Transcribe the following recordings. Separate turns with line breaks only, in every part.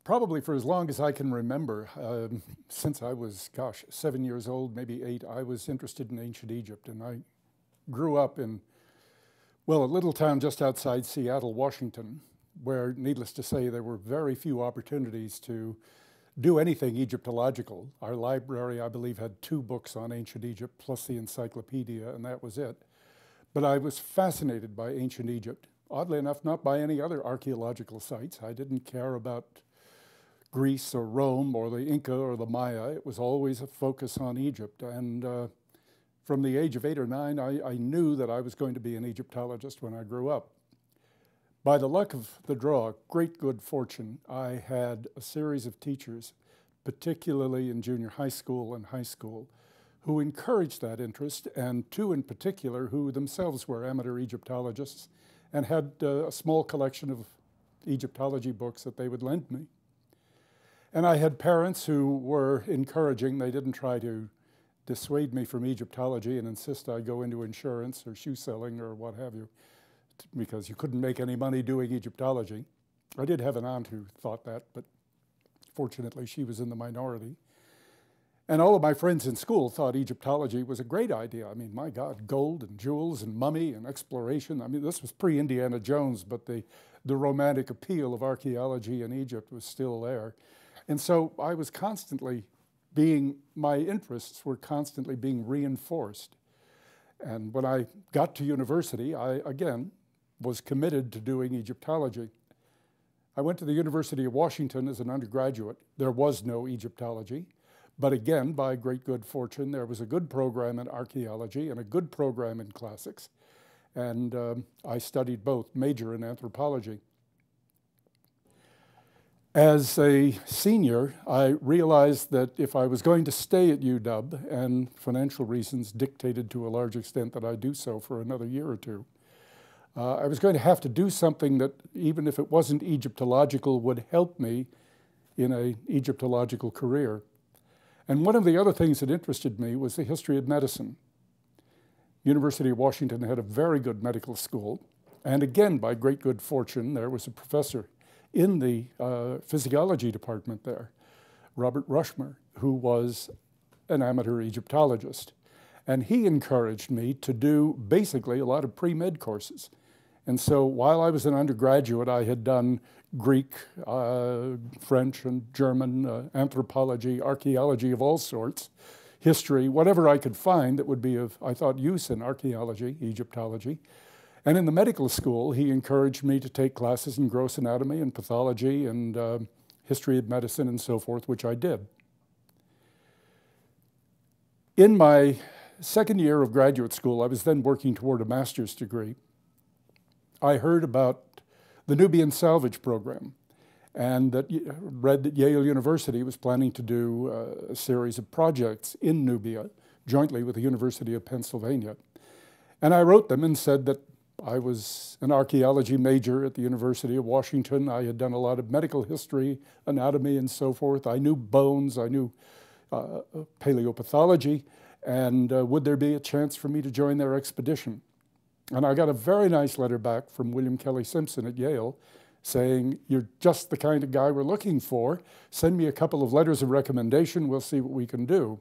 Probably for as long as I can remember, since I was, gosh, 7 years old, maybe 8, I was interested in ancient Egypt. And I grew up in, well, a little town just outside Seattle, Washington, where, needless to say, there were very few opportunities to do anything Egyptological. Our library, I believe, had 2 books on ancient Egypt, plus the encyclopedia, and that was it. But I was fascinated by ancient Egypt. Oddly enough, not by any other archaeological sites. I didn't care about Greece or Rome or the Inca or the Maya. It was always a focus on Egypt. And from the age of 8 or 9, I knew that I was going to be an Egyptologist when I grew up. By the luck of the draw, great good fortune, I had a series of teachers, particularly in junior high school and high school, who encouraged that interest, and 2 in particular who themselves were amateur Egyptologists and had a small collection of Egyptology books that they would lend me. And I had parents who were encouraging. They didn't try to dissuade me from Egyptology and insist I go into insurance or shoe selling or what have you, because you couldn't make any money doing Egyptology. I did have an aunt who thought that, but fortunately she was in the minority. And all of my friends in school thought Egyptology was a great idea. I mean, my God, gold and jewels and mummy and exploration. I mean, this was pre-Indiana Jones, but the romantic appeal of archaeology in Egypt was still there. And so I was constantly my interests were constantly being reinforced. And when I got to university, I, again, was committed to doing Egyptology. I went to the University of Washington as an undergraduate. There was no Egyptology. But again, by great good fortune, there was a good program in archaeology and a good program in classics. And I studied both, major in anthropology. As a senior, I realized that if I was going to stay at UW, and financial reasons dictated to a large extent that I do so for another year or 2, I was going to have to do something that, even if it wasn't Egyptological, would help me in an Egyptological career. And one of the other things that interested me was the history of medicine. University of Washington had a very good medical school. And again, by great good fortune, there was a professor in the physiology department there, Robert Rushmer, who was an amateur Egyptologist. And he encouraged me to do basically a lot of pre-med courses. And so while I was an undergraduate, I had done Greek, French, and German, anthropology, archaeology of all sorts, history, whatever I could find that would be of, I thought, use in archaeology, Egyptology. And in the medical school, he encouraged me to take classes in gross anatomy and pathology and history of medicine and so forth, which I did. In my second year of graduate school, I was then working toward a master's degree. I heard about the Nubian salvage program, and read that Yale University was planning to do a series of projects in Nubia, jointly with the University of Pennsylvania. And I wrote them and said that I was an archaeology major at the University of Washington. I had done a lot of medical history, anatomy, and so forth. I knew bones, I knew paleopathology, and would there be a chance for me to join their expedition? And I got a very nice letter back from William Kelly Simpson at Yale saying, "You're just the kind of guy we're looking for. Send me a couple of letters of recommendation, we'll see what we can do."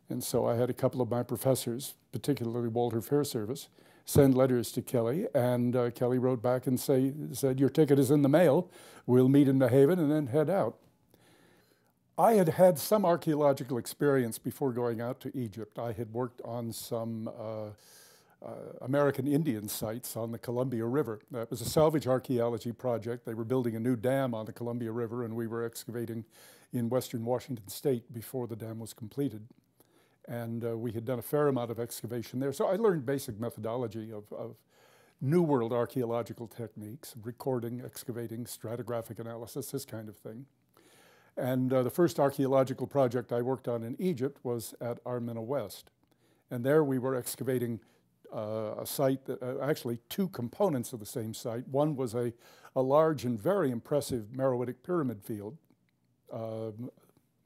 And so I had a couple of my professors, particularly Walter Fairservice, send letters to Kelly, and Kelly wrote back and said, "Your ticket is in the mail. We'll meet in New Haven and then head out." I had had some archaeological experience before going out to Egypt. I had worked on some American Indian sites on the Columbia River. That was a salvage archaeology project. They were building a new dam on the Columbia River, and we were excavating in western Washington state before the dam was completed. And we had done a fair amount of excavation there. So I learned basic methodology of New World archaeological techniques, recording, excavating, stratigraphic analysis, this kind of thing. And the first archaeological project I worked on in Egypt was at Armina West. And there we were excavating a site, that, actually 2 components of the same site. One was a large and very impressive Meroitic pyramid field.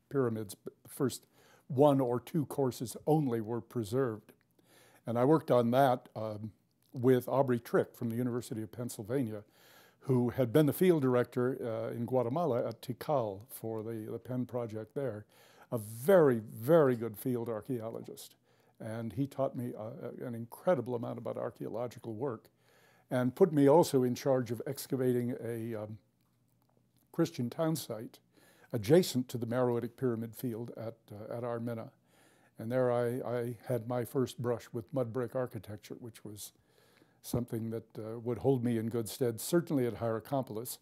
Pyramids, but the first 1 or 2 courses only were preserved. And I worked on that with Aubrey Trick from the University of Pennsylvania, who had been the field director in Guatemala at Tikal for the Penn project there, a very, very good field archaeologist. And he taught me an incredible amount about archaeological work and put me also in charge of excavating a Christian town site adjacent to the Meroitic Pyramid field at Armina. And there I had my first brush with mud brick architecture, which was something that would hold me in good stead, certainly at Hierakonpolis,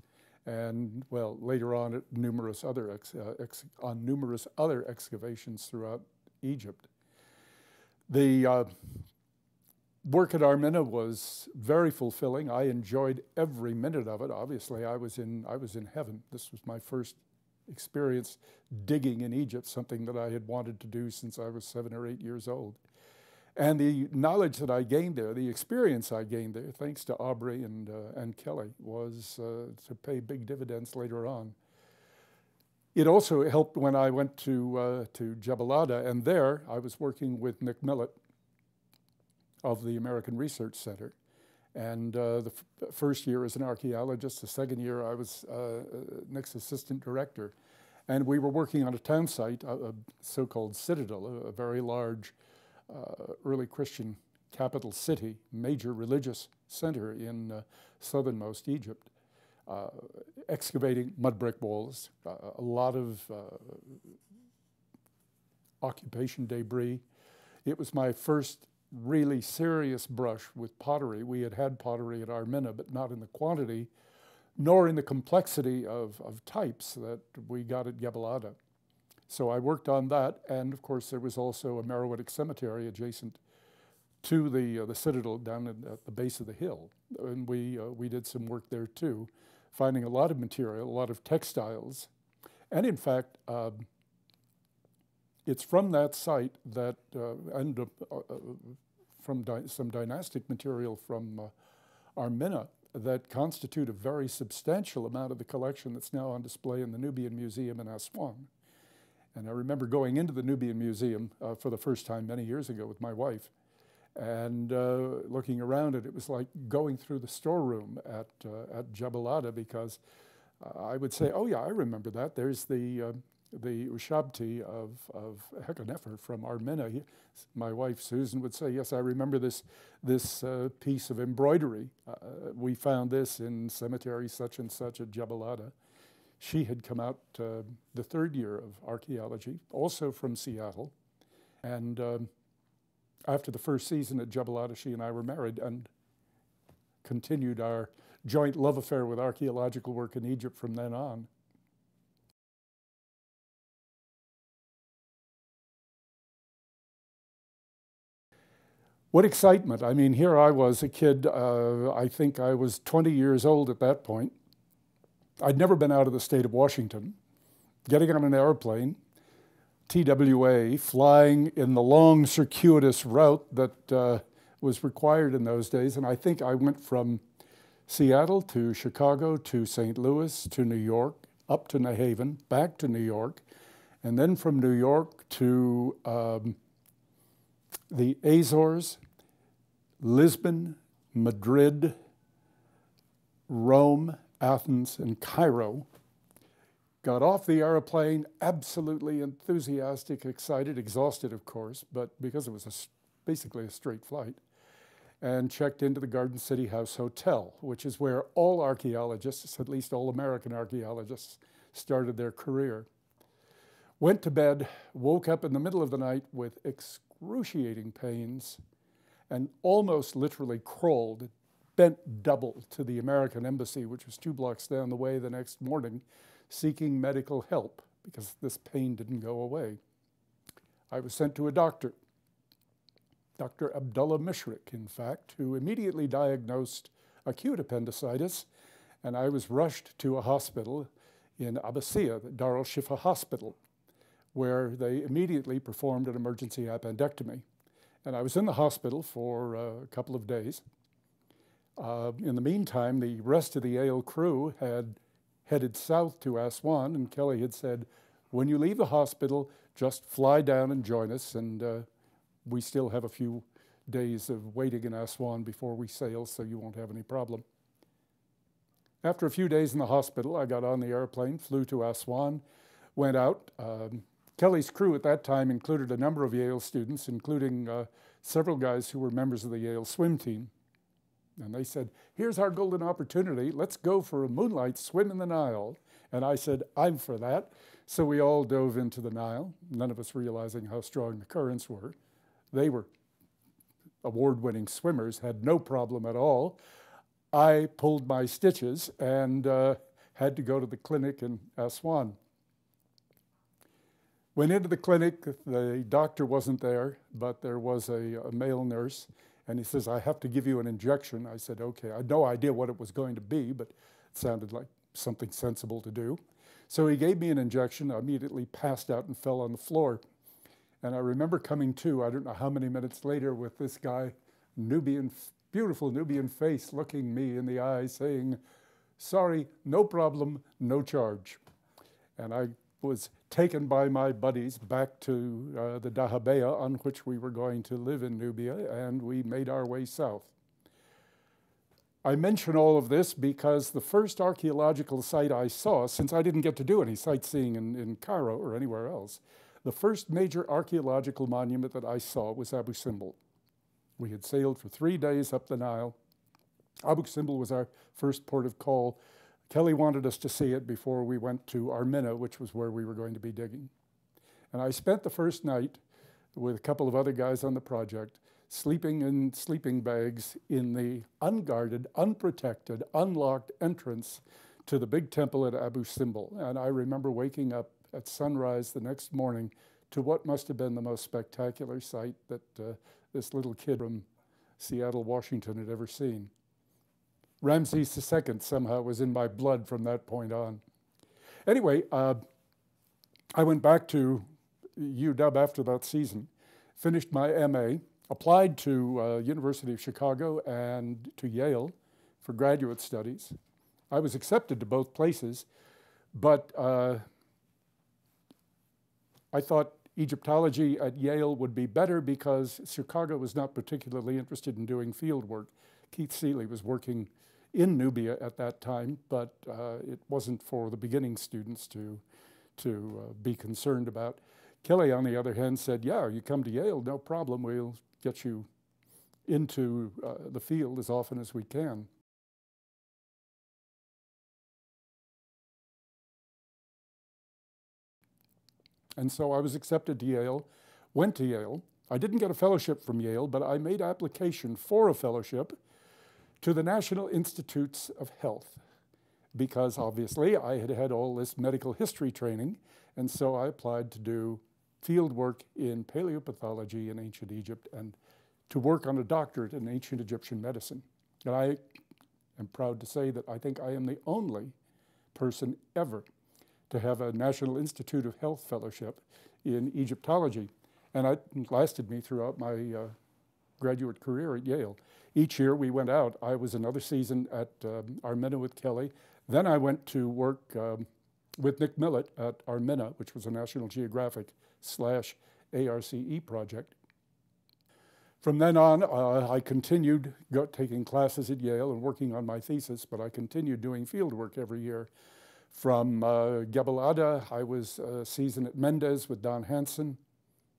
and, well, later on at numerous other excavations throughout Egypt. The work at Armina was very fulfilling. I enjoyed every minute of it. Obviously, I was in heaven. This was my first experience digging in Egypt, something that I had wanted to do since I was 7 or 8 years old. And the knowledge that I gained there, the experience I gained there, thanks to Aubrey and Kelly, was to pay big dividends later on. It also helped when I went to Jebelada, and there I was working with Nick Millett of the American Research Center. And the first year as an archaeologist, the second year I was Nick's assistant director. And we were working on a town site, a so-called citadel, a very large early Christian capital city, major religious center in southernmost Egypt, excavating mud brick walls, a lot of occupation debris. It was my first really serious brush with pottery. We had had pottery at Armina, but not in the quantity, nor in the complexity of types that we got at Gebelada. So I worked on that, and of course there was also a Meroitic cemetery adjacent to the citadel down at the base of the hill. And we did some work there too, finding a lot of material, a lot of textiles. And in fact, it's from that site that, and from some dynastic material from Armina that constitute a very substantial amount of the collection that's now on display in the Nubian Museum in Aswan. And I remember going into the Nubian Museum for the first time many years ago with my wife, and looking around it, it was like going through the storeroom at Jebelada, because I would say, oh yeah, I remember that. There's the Ushabti of Hekanefer from Armina. My wife Susan would say, yes, I remember this piece of embroidery. We found this in cemetery such and such at Jebelada. She had come out the third year of archaeology, also from Seattle. And after the first season at Jebelada, she and I were married and continued our joint love affair with archaeological work in Egypt from then on. What excitement. I mean, here I was, a kid, I think I was 20 years old at that point. I'd never been out of the state of Washington, getting on an airplane, TWA, flying in the long circuitous route that was required in those days. And I think I went from Seattle to Chicago to St. Louis to New York, up to New Haven, back to New York, and then from New York to the Azores, Lisbon, Madrid, Rome, Athens, and Cairo. Got off the airplane, absolutely enthusiastic, excited, exhausted, of course, but because it was basically a straight flight, and checked into the Garden City House Hotel, which is where all archaeologists, at least all American archaeologists, started their career. Went to bed, woke up in the middle of the night with excruciating pains, and almost literally crawled, bent double to the American embassy, which was 2 blocks down the way the next morning, seeking medical help because this pain didn't go away. I was sent to a doctor, Dr. Abdullah Mishrik, in fact, who immediately diagnosed acute appendicitis, and I was rushed to a hospital in Abbasiyah, the Dar al-Shifa Hospital, where they immediately performed an emergency appendectomy. And I was in the hospital for a couple of days. In the meantime, the rest of the AO crew had headed south to Aswan, and Kelly had said, when you leave the hospital, just fly down and join us, and we still have a few days of waiting in Aswan before we sail, so you won't have any problem. After a few days in the hospital, I got on the airplane, flew to Aswan, went out. Kelly's crew at that time included a number of Yale students, including several guys who were members of the Yale swim team. And they said, here's our golden opportunity. Let's go for a moonlight swim in the Nile. And I said, I'm for that. So we all dove into the Nile, none of us realizing how strong the currents were. They were award-winning swimmers, had no problem at all. I pulled my stitches and had to go to the clinic in Aswan. Went into the clinic, the doctor wasn't there, but there was a male nurse, and he says, I have to give you an injection. I said, okay. I had no idea what it was going to be, but it sounded like something sensible to do. So he gave me an injection. I immediately passed out and fell on the floor. And I remember coming to, I don't know how many minutes later, with this guy, beautiful Nubian face, looking me in the eye, saying, sorry, no problem, no charge. And I was taken by my buddies back to the Dahabeya on which we were going to live in Nubia, and we made our way south. I mention all of this because the first archaeological site I saw, since I didn't get to do any sightseeing in Cairo or anywhere else, the first major archaeological monument that I saw was Abu Simbel. We had sailed for 3 days up the Nile. Abu Simbel was our first port of call. Kelly wanted us to see it before we went to Armina, which was where we were going to be digging. And I spent the first night with a couple of other guys on the project, sleeping in sleeping bags in the unguarded, unprotected, unlocked entrance to the big temple at Abu Simbel. And I remember waking up at sunrise the next morning to what must have been the most spectacular sight that this little kid from Seattle, Washington had ever seen. Ramses II somehow was in my blood from that point on. Anyway, I went back to UW after that season, finished my MA, applied to University of Chicago and to Yale for graduate studies. I was accepted to both places, but I thought Egyptology at Yale would be better because Chicago was not particularly interested in doing field work. Keith Seeley was working in Nubia at that time, but it wasn't for the beginning students to be concerned about. Kelly, on the other hand, said, yeah, you come to Yale, no problem, we'll get you into the field as often as we can. And so I was accepted to Yale, went to Yale. I didn't get a fellowship from Yale, but I made application for a fellowship to the National Institutes of Health, because obviously I had had all this medical history training, and so I applied to do field work in paleopathology in ancient Egypt and to work on a doctorate in ancient Egyptian medicine. And I am proud to say that I think I am the only person ever to have a National Institute of Health fellowship in Egyptology. And it lasted me throughout my graduate career at Yale. Each year we went out. I was another season at Armina with Kelly. Then I went to work with Nick Millett at Armina, which was a National Geographic /ARCE project. From then on, I continued taking classes at Yale and working on my thesis, but I continued doing field work every year. From Gebel Ada, I was a season at Mendez with Don Hansen,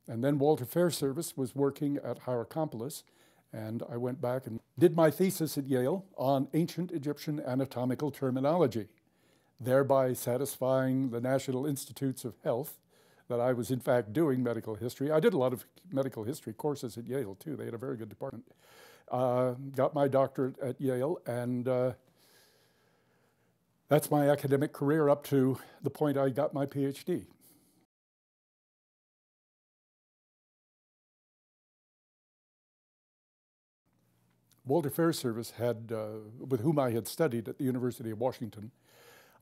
and then Walter Fairservice was working at Hierakonpolis, and I went back and did my thesis at Yale on ancient Egyptian anatomical terminology, thereby satisfying the National Institutes of Health that I was in fact doing medical history. I did a lot of medical history courses at Yale too. They had a very good department. Got my doctorate at Yale, and that's my academic career up to the point I got my PhD. Walter Fairservice had, with whom I had studied at the University of Washington,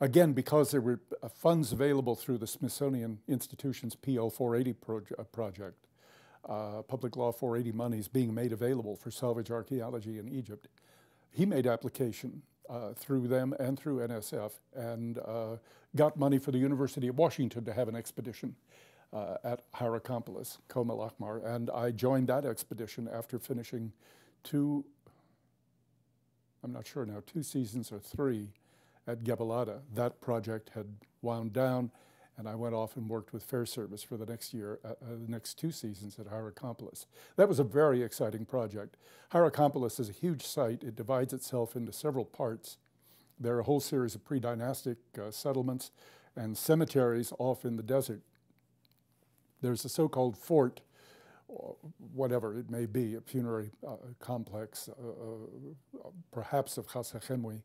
again, because there were funds available through the Smithsonian Institution's PL 480 project, Public Law 480 monies being made available for salvage archaeology in Egypt. He made application through them and through NSF and got money for the University of Washington to have an expedition at Hierakonpolis, Kom el Ahmar, and I joined that expedition after finishing two seasons or three at Gebelada. That project had wound down, and I went off and worked with Fair Service for the next year, the next 2 seasons at Hierakonpolis. That was a very exciting project. Hierakonpolis is a huge site. It divides itself into several parts. There are a whole series of pre-dynastic settlements and cemeteries off in the desert. There's a so-called fort, whatever it may be, a funerary complex, perhaps of Khasachemwi.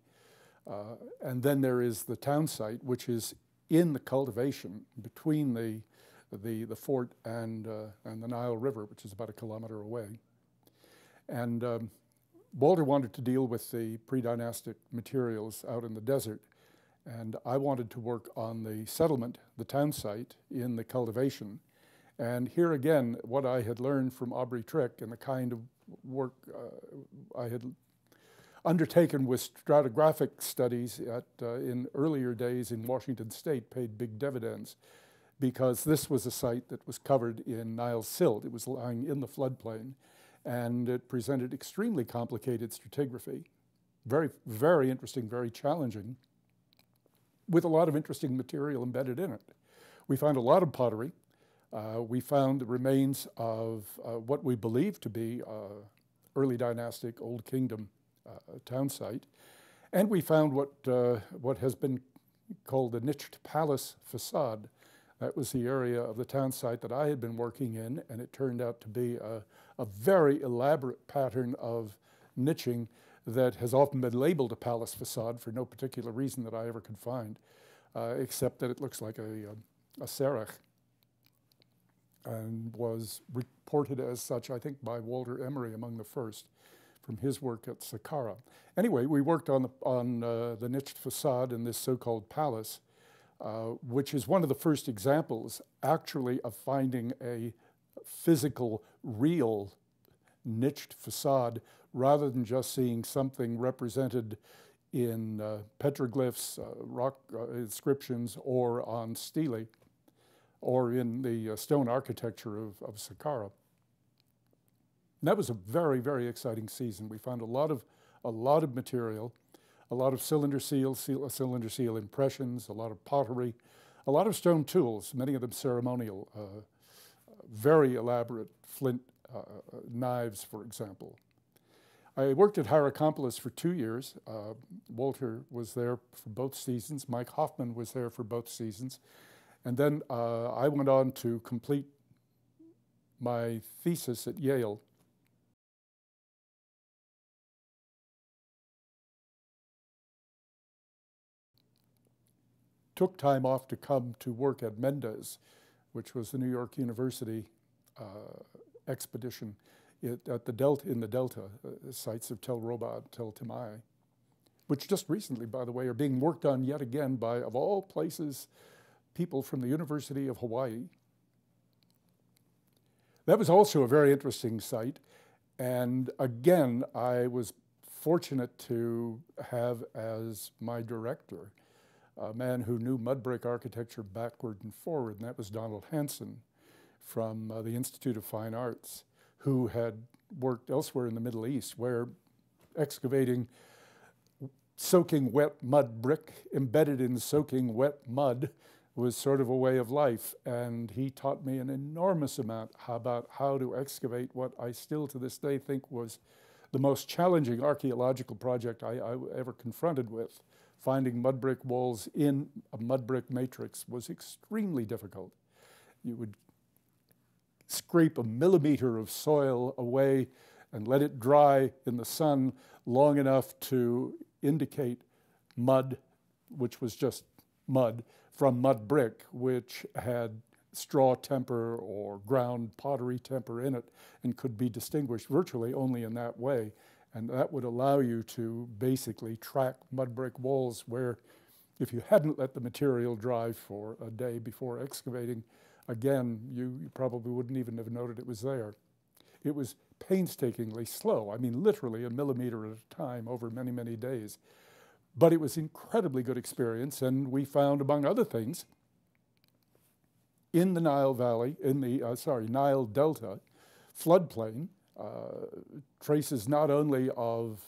And then there is the town site, which is in the cultivation between the fort and the Nile River, which is about 1 kilometer away. And Walter wanted to deal with the pre-dynastic materials out in the desert, and I wanted to work on the settlement, the town site, in the cultivation. And here again, what I had learned from Aubrey Trick and the kind of work I had undertaken with stratigraphic studies in earlier days in Washington State paid big dividends, because this was a site that was covered in Nile silt. It was lying in the floodplain, and it presented extremely complicated stratigraphy. Very, very interesting, very challenging, with a lot of interesting material embedded in it. We found a lot of pottery. We found the remains of what we believe to be early dynastic Old Kingdom town site, and we found what has been called the niched palace facade. That was the area of the town site that I had been working in, and it turned out to be a very elaborate pattern of niching that has often been labeled a palace facade for no particular reason that I ever could find, except that it looks like a serach, and was reported as such, I think, by Walter Emery among the first, from his work at Saqqara. Anyway, we worked on the niched facade in this so-called palace, which is one of the first examples, actually, of finding a physical, real niched facade, rather than just seeing something represented in petroglyphs, rock inscriptions, or on stelae, or in the stone architecture of Saqqara. And that was a very, very exciting season. We found a lot of material, a lot of cylinder seal impressions, a lot of pottery, a lot of stone tools, many of them ceremonial, very elaborate flint knives, for example. I worked at Hierakonpolis for 2 years. Walter was there for both seasons. Mike Hoffman was there for both seasons. And then I went on to complete my thesis at Yale. Took time off to come to work at Mendez, which was the New York University expedition at the Delta, in the Delta, sites of Tel Roba, Tel Timai, which just recently, by the way, are being worked on yet again by, of all places, people from the University of Hawaii. That was also a very interesting site, and again, I was fortunate to have as my director a man who knew mud brick architecture backward and forward, and that was Donald Hansen from the Institute of Fine Arts, who had worked elsewhere in the Middle East, where excavating soaking wet mud brick embedded in soaking wet mud was sort of a way of life. And he taught me an enormous amount about how to excavate what I still to this day think was the most challenging archaeological project I ever confronted with. Finding mud brick walls in a mud brick matrix was extremely difficult. You would scrape a millimeter of soil away and let it dry in the sun long enough to indicate mud, which was just mud, from mud brick, which had straw temper or ground pottery temper in it and could be distinguished virtually only in that way. And that would allow you to basically track mud brick walls where, if you hadn't let the material dry for a day before excavating, again, you probably wouldn't even have noted it was there. It was painstakingly slow. I mean, literally a millimeter at a time over many, many days. But it was incredibly good experience, and we found, among other things, in the Nile Valley, in the, Nile Delta floodplain, traces not only of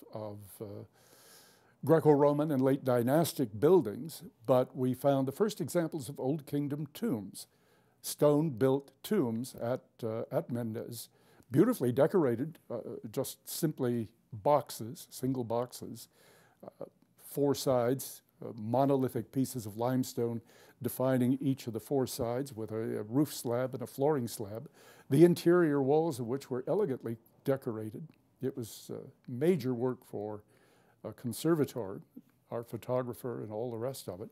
Greco-Roman and late dynastic buildings, but we found the first examples of Old Kingdom tombs, stone-built tombs at Mendes, beautifully decorated, just simply boxes, single boxes, 4 sides, monolithic pieces of limestone defining each of the 4 sides with a roof slab and a flooring slab, the interior walls of which were elegantly decorated. It was major work for a conservator, our photographer, and all the rest of it.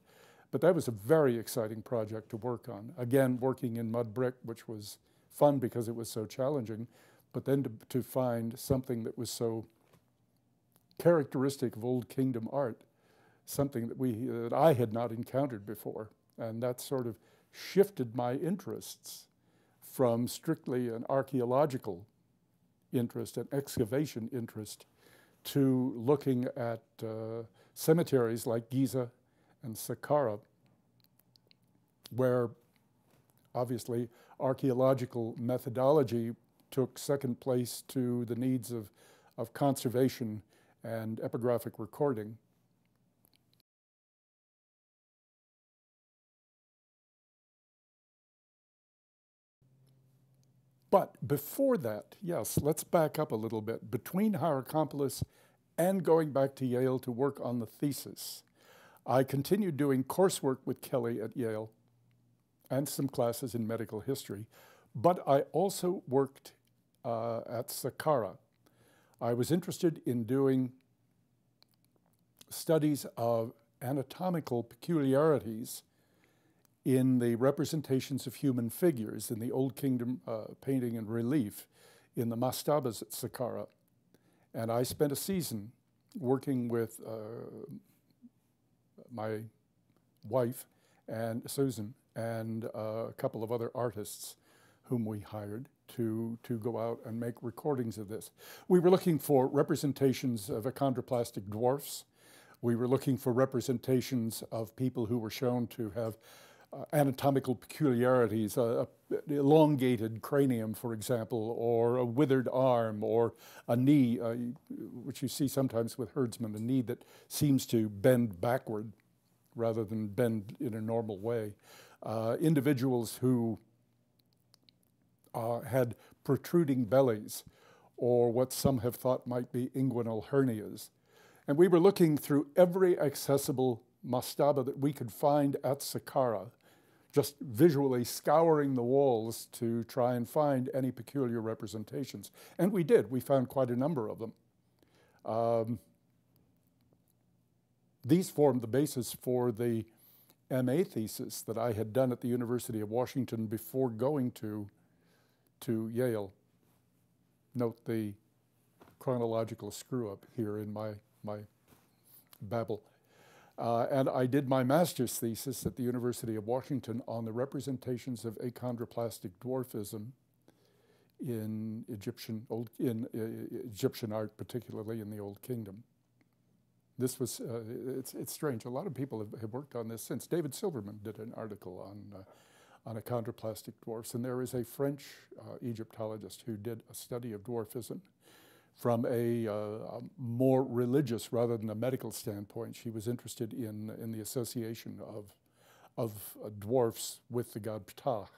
But that was a very exciting project to work on. Again, working in mud brick, which was fun because it was so challenging, but then to find something that was so characteristic of Old Kingdom art, something that I had not encountered before. And that sort of shifted my interests from strictly an archaeological interest, an excavation interest, to looking at cemeteries like Giza and Saqqara, where obviously archaeological methodology took second place to the needs of conservation and epigraphic recording. But before that, yes, let's back up a little bit. Between Hierakonpolis and going back to Yale to work on the thesis, I continued doing coursework with Kelly at Yale and some classes in medical history, but I also worked at Saqqara. I was interested in doing studies of anatomical peculiarities in the representations of human figures in the Old Kingdom painting and relief in the mastabas at Saqqara. And I spent a season working with my wife and Susan and a couple of other artists whom we hired to go out and make recordings of this. We were looking for representations of achondroplastic dwarfs. We were looking for representations of people who were shown to have anatomical peculiarities, an elongated cranium, for example, or a withered arm, or a knee, which you see sometimes with herdsmen, a knee that seems to bend backward rather than bend in a normal way. Individuals who had protruding bellies, or what some have thought might be inguinal hernias. And we were looking through every accessible mastaba that we could find at Saqqara, just visually scouring the walls to try and find any peculiar representations. And we did. We found quite a number of them. These formed the basis for the MA thesis that I had done at the University of Washington before going to Yale. Note the chronological screw-up here in my babble. And I did my master's thesis at the University of Washington on the representations of achondroplastic dwarfism in Egyptian art, particularly in the Old Kingdom. This was, it's strange, a lot of people have worked on this since. David Silverman did an article on achondroplastic dwarfs, and there is a French Egyptologist who did a study of dwarfism from a more religious rather than a medical standpoint. She was interested in the association of dwarfs with the god Ptah,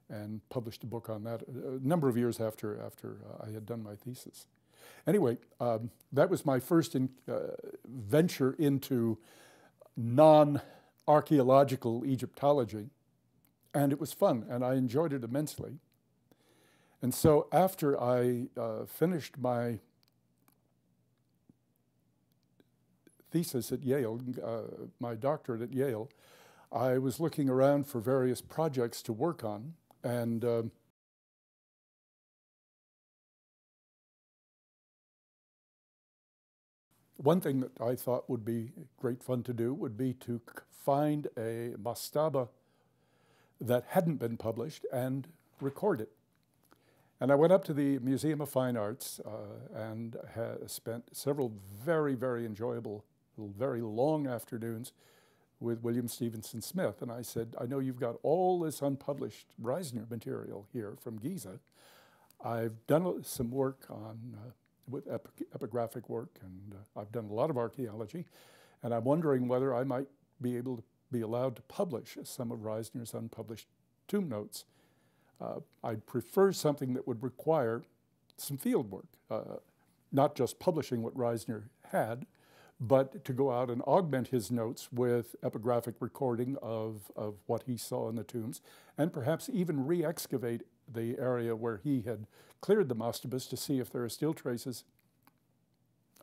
and published a book on that a number of years after I had done my thesis. Anyway, that was my first venture into non-archaeological Egyptology, and it was fun, and I enjoyed it immensely. And so after I finished my thesis at Yale, my doctorate at Yale, I was looking around for various projects to work on, and one thing that I thought would be great fun to do would be to find a mastaba that hadn't been published and record it. And I went up to the Museum of Fine Arts and spent several very, very enjoyable, very long afternoons with William Stevenson Smith. And I said, I know you've got all this unpublished Reisner material here from Giza. I've done some work on with epigraphic work, and I've done a lot of archaeology, and I'm wondering whether I might be able to be allowed to publish some of Reisner's unpublished tomb notes. I'd prefer something that would require some field work, not just publishing what Reisner had, but to go out and augment his notes with epigraphic recording of what he saw in the tombs, and perhaps even re-excavate the area where he had cleared the mastabas to see if there are still traces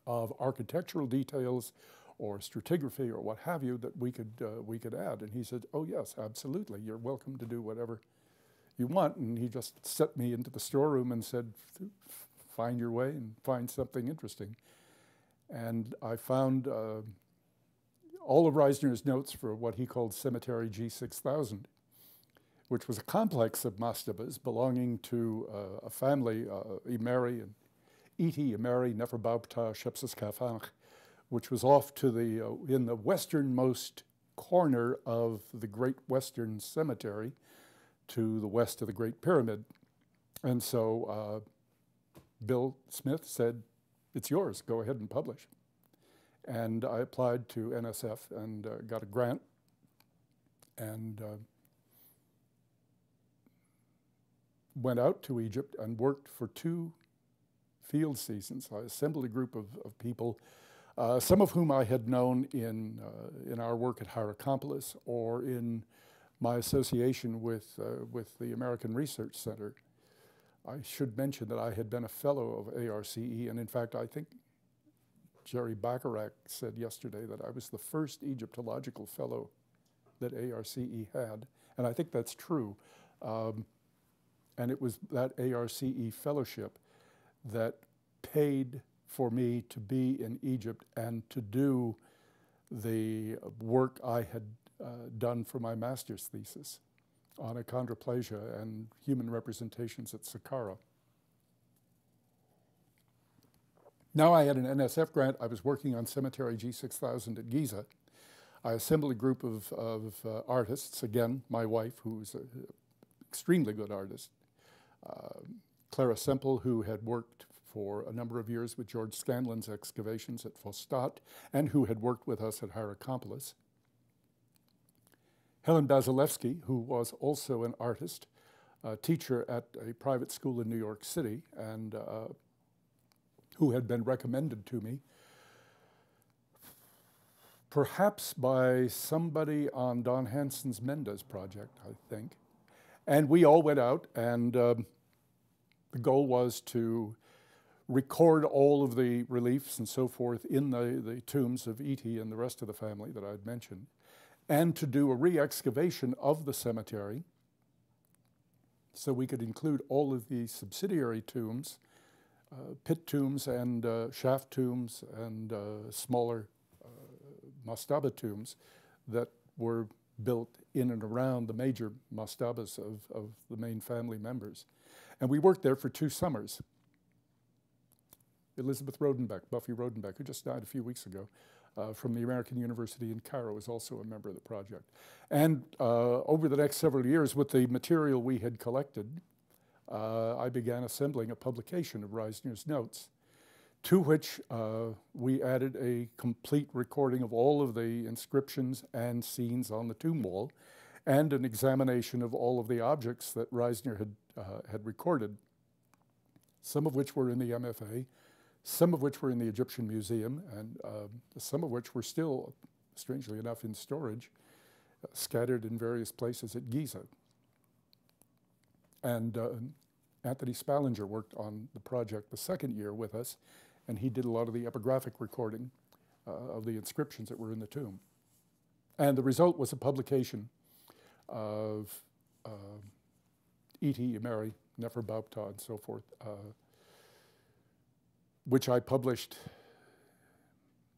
of architectural details or stratigraphy or what have you that we could add. And he said, oh yes, absolutely, you're welcome to do whatever you want. And he just set me into the storeroom and said, find your way and find something interesting. And I found all of Reisner's notes for what he called Cemetery G6000, which was a complex of mastabas belonging to a family, Imeri and Iti, Imeri, Neferbauta, Shepsiskafach, which was off to the, in the westernmost corner of the Great Western Cemetery to the west of the Great Pyramid. And so Bill Smith said, it's yours, go ahead and publish. And I applied to NSF and got a grant, and went out to Egypt and worked for 2 field seasons. I assembled a group of people, some of whom I had known in our work at Hierakonpolis or in my association with the American Research Center. I should mention that I had been a fellow of ARCE, and in fact, I think Jerry Bacharach said yesterday that I was the first Egyptological fellow that ARCE had, and I think that's true. And it was that ARCE fellowship that paid for me to be in Egypt and to do the work I had done for my master's thesis on achondroplasia and human representations at Saqqara. Now I had an NSF grant. I was working on Cemetery G6000 at Giza. I assembled a group of artists, again, my wife, who's an extremely good artist, Clara Semple, who had worked for a number of years with George Scanlon's excavations at Fostat, and who had worked with us at Hierakonpolis. Helen Basilewski, who was also an artist, a teacher at a private school in New York City, and who had been recommended to me, perhaps by somebody on Don Hanson's Mendez project, I think. And we all went out, and the goal was to record all of the reliefs and so forth in the tombs of Iti and the rest of the family that I'd mentioned, and to do a re-excavation of the cemetery so we could include all of the subsidiary tombs, pit tombs and shaft tombs and smaller mastaba tombs that were built in and around the major mastabas of the main family members. And we worked there for 2 summers. Elizabeth Rodenbeck, Buffy Rodenbeck, who just died a few weeks ago, from the American University in Cairo, was also a member of the project. And over the next several years, with the material we had collected, I began assembling a publication of Reisner's notes, to which we added a complete recording of all of the inscriptions and scenes on the tomb wall, and an examination of all of the objects that Reisner had recorded, some of which were in the MFA, some of which were in the Egyptian Museum, and some of which were still, strangely enough, in storage, scattered in various places at Giza. And Anthony Ballinger worked on the project the second year with us, and he did a lot of the epigraphic recording of the inscriptions that were in the tomb. And the result was a publication of Iti, Imeri, Neferbauta, and so forth, which I published,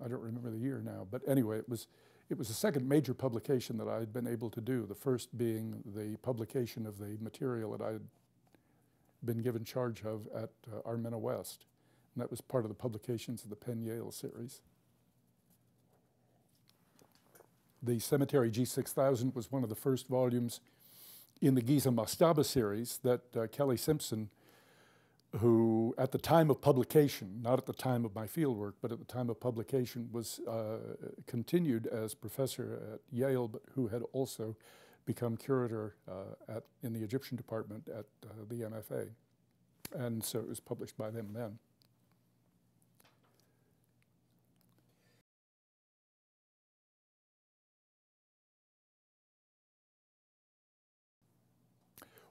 I don't remember the year now, but anyway, it was the second major publication that I had been able to do, the first being the publication of the material that I had been given charge of at Armena West. And that was part of the publications of the Penn Yale series. The Cemetery G6000 was one of the first volumes in the Giza Mastaba series that Kelly Simpson who at the time of publication, not at the time of my fieldwork, but at the time of publication, was continued as professor at Yale, but who had also become curator in the Egyptian department at the MFA. And so it was published by them then.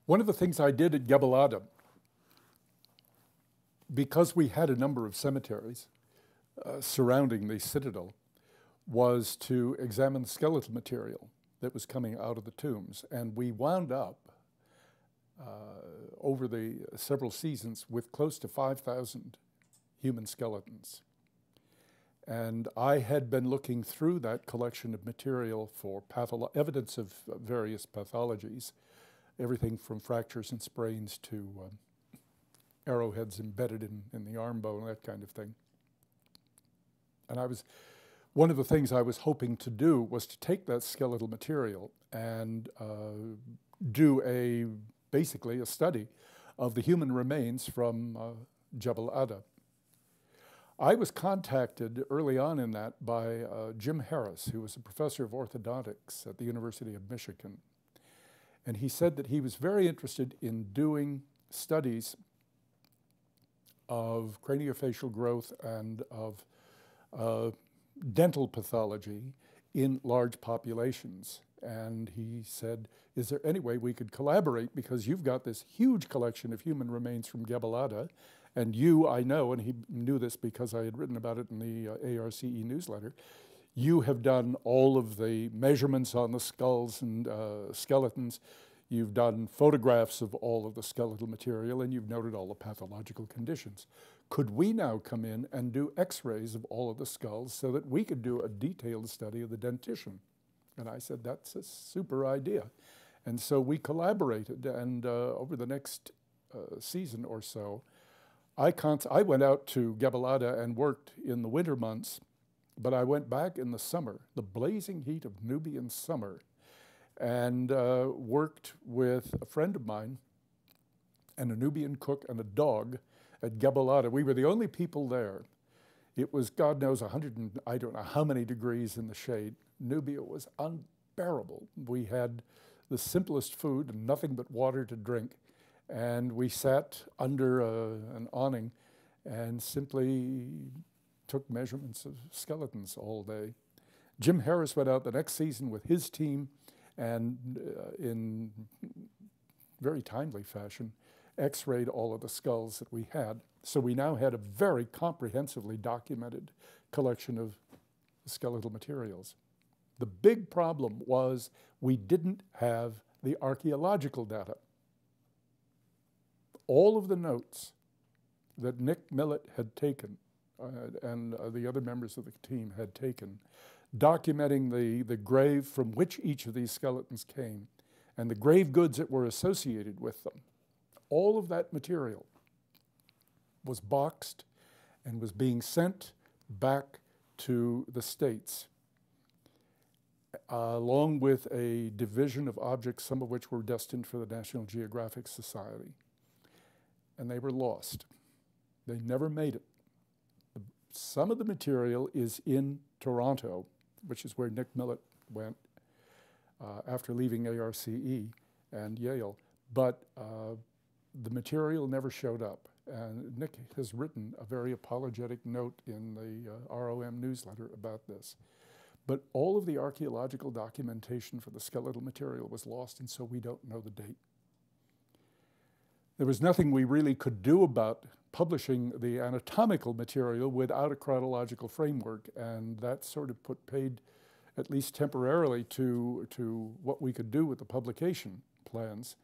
One of the things I did at Gebel Adem, because we had a number of cemeteries surrounding the citadel, was to examine the skeletal material that was coming out of the tombs. And we wound up, over the several seasons, with close to 5,000 human skeletons. And I had been looking through that collection of material for evidence of various pathologies, everything from fractures and sprains to arrowheads embedded in the arm bone, that kind of thing. And one of the things I was hoping to do was to take that skeletal material and do basically a study of the human remains from Jebel Adem. I was contacted early on in that by Jim Harris, who was a professor of orthodontics at the University of Michigan. And he said that he was very interested in doing studies of craniofacial growth and of dental pathology in large populations. And he said, is there any way we could collaborate, because you've got this huge collection of human remains from Gebel Adem, and you, I know, and he knew this because I had written about it in the ARCE newsletter, you have done all of the measurements on the skulls and skeletons. You've done photographs of all of the skeletal material, and you've noted all the pathological conditions. Could we now come in and do x-rays of all of the skulls so that we could do a detailed study of the dentition? And I said, that's a super idea. And so we collaborated, and over the next season or so, I went out to Gebel Adem and worked in the winter months, but I went back in the summer, the blazing heat of Nubian summer, and worked with a friend of mine and a Nubian cook and a dog at Gebel Adem. We were the only people there. It was, God knows, I don't know how many degrees in the shade. Nubia was unbearable. We had the simplest food and nothing but water to drink. And we sat under an awning and simply took measurements of skeletons all day. Jim Harris went out the next season with his team and in very timely fashion, x-rayed all of the skulls that we had. So we now had a very comprehensively documented collection of skeletal materials. The big problem was we didn't have the archaeological data. All of the notes that Nick Millett had taken and the other members of the team had taken, documenting the grave from which each of these skeletons came and the grave goods that were associated with them, all of that material was boxed and was being sent back to the States, along with a division of objects, some of which were destined for the National Geographic Society. And they were lost. They never made it. Some of the material is in Toronto, which is where Nick Millett went after leaving ARCE and Yale. But the material never showed up. And Nick has written a very apologetic note in the ROM newsletter about this. But all of the archaeological documentation for the skeletal material was lost, and so we don't know the date. There was nothing we really could do about publishing the anatomical material without a chronological framework, and that sort of put paid, at least temporarily, to what we could do with the publication plans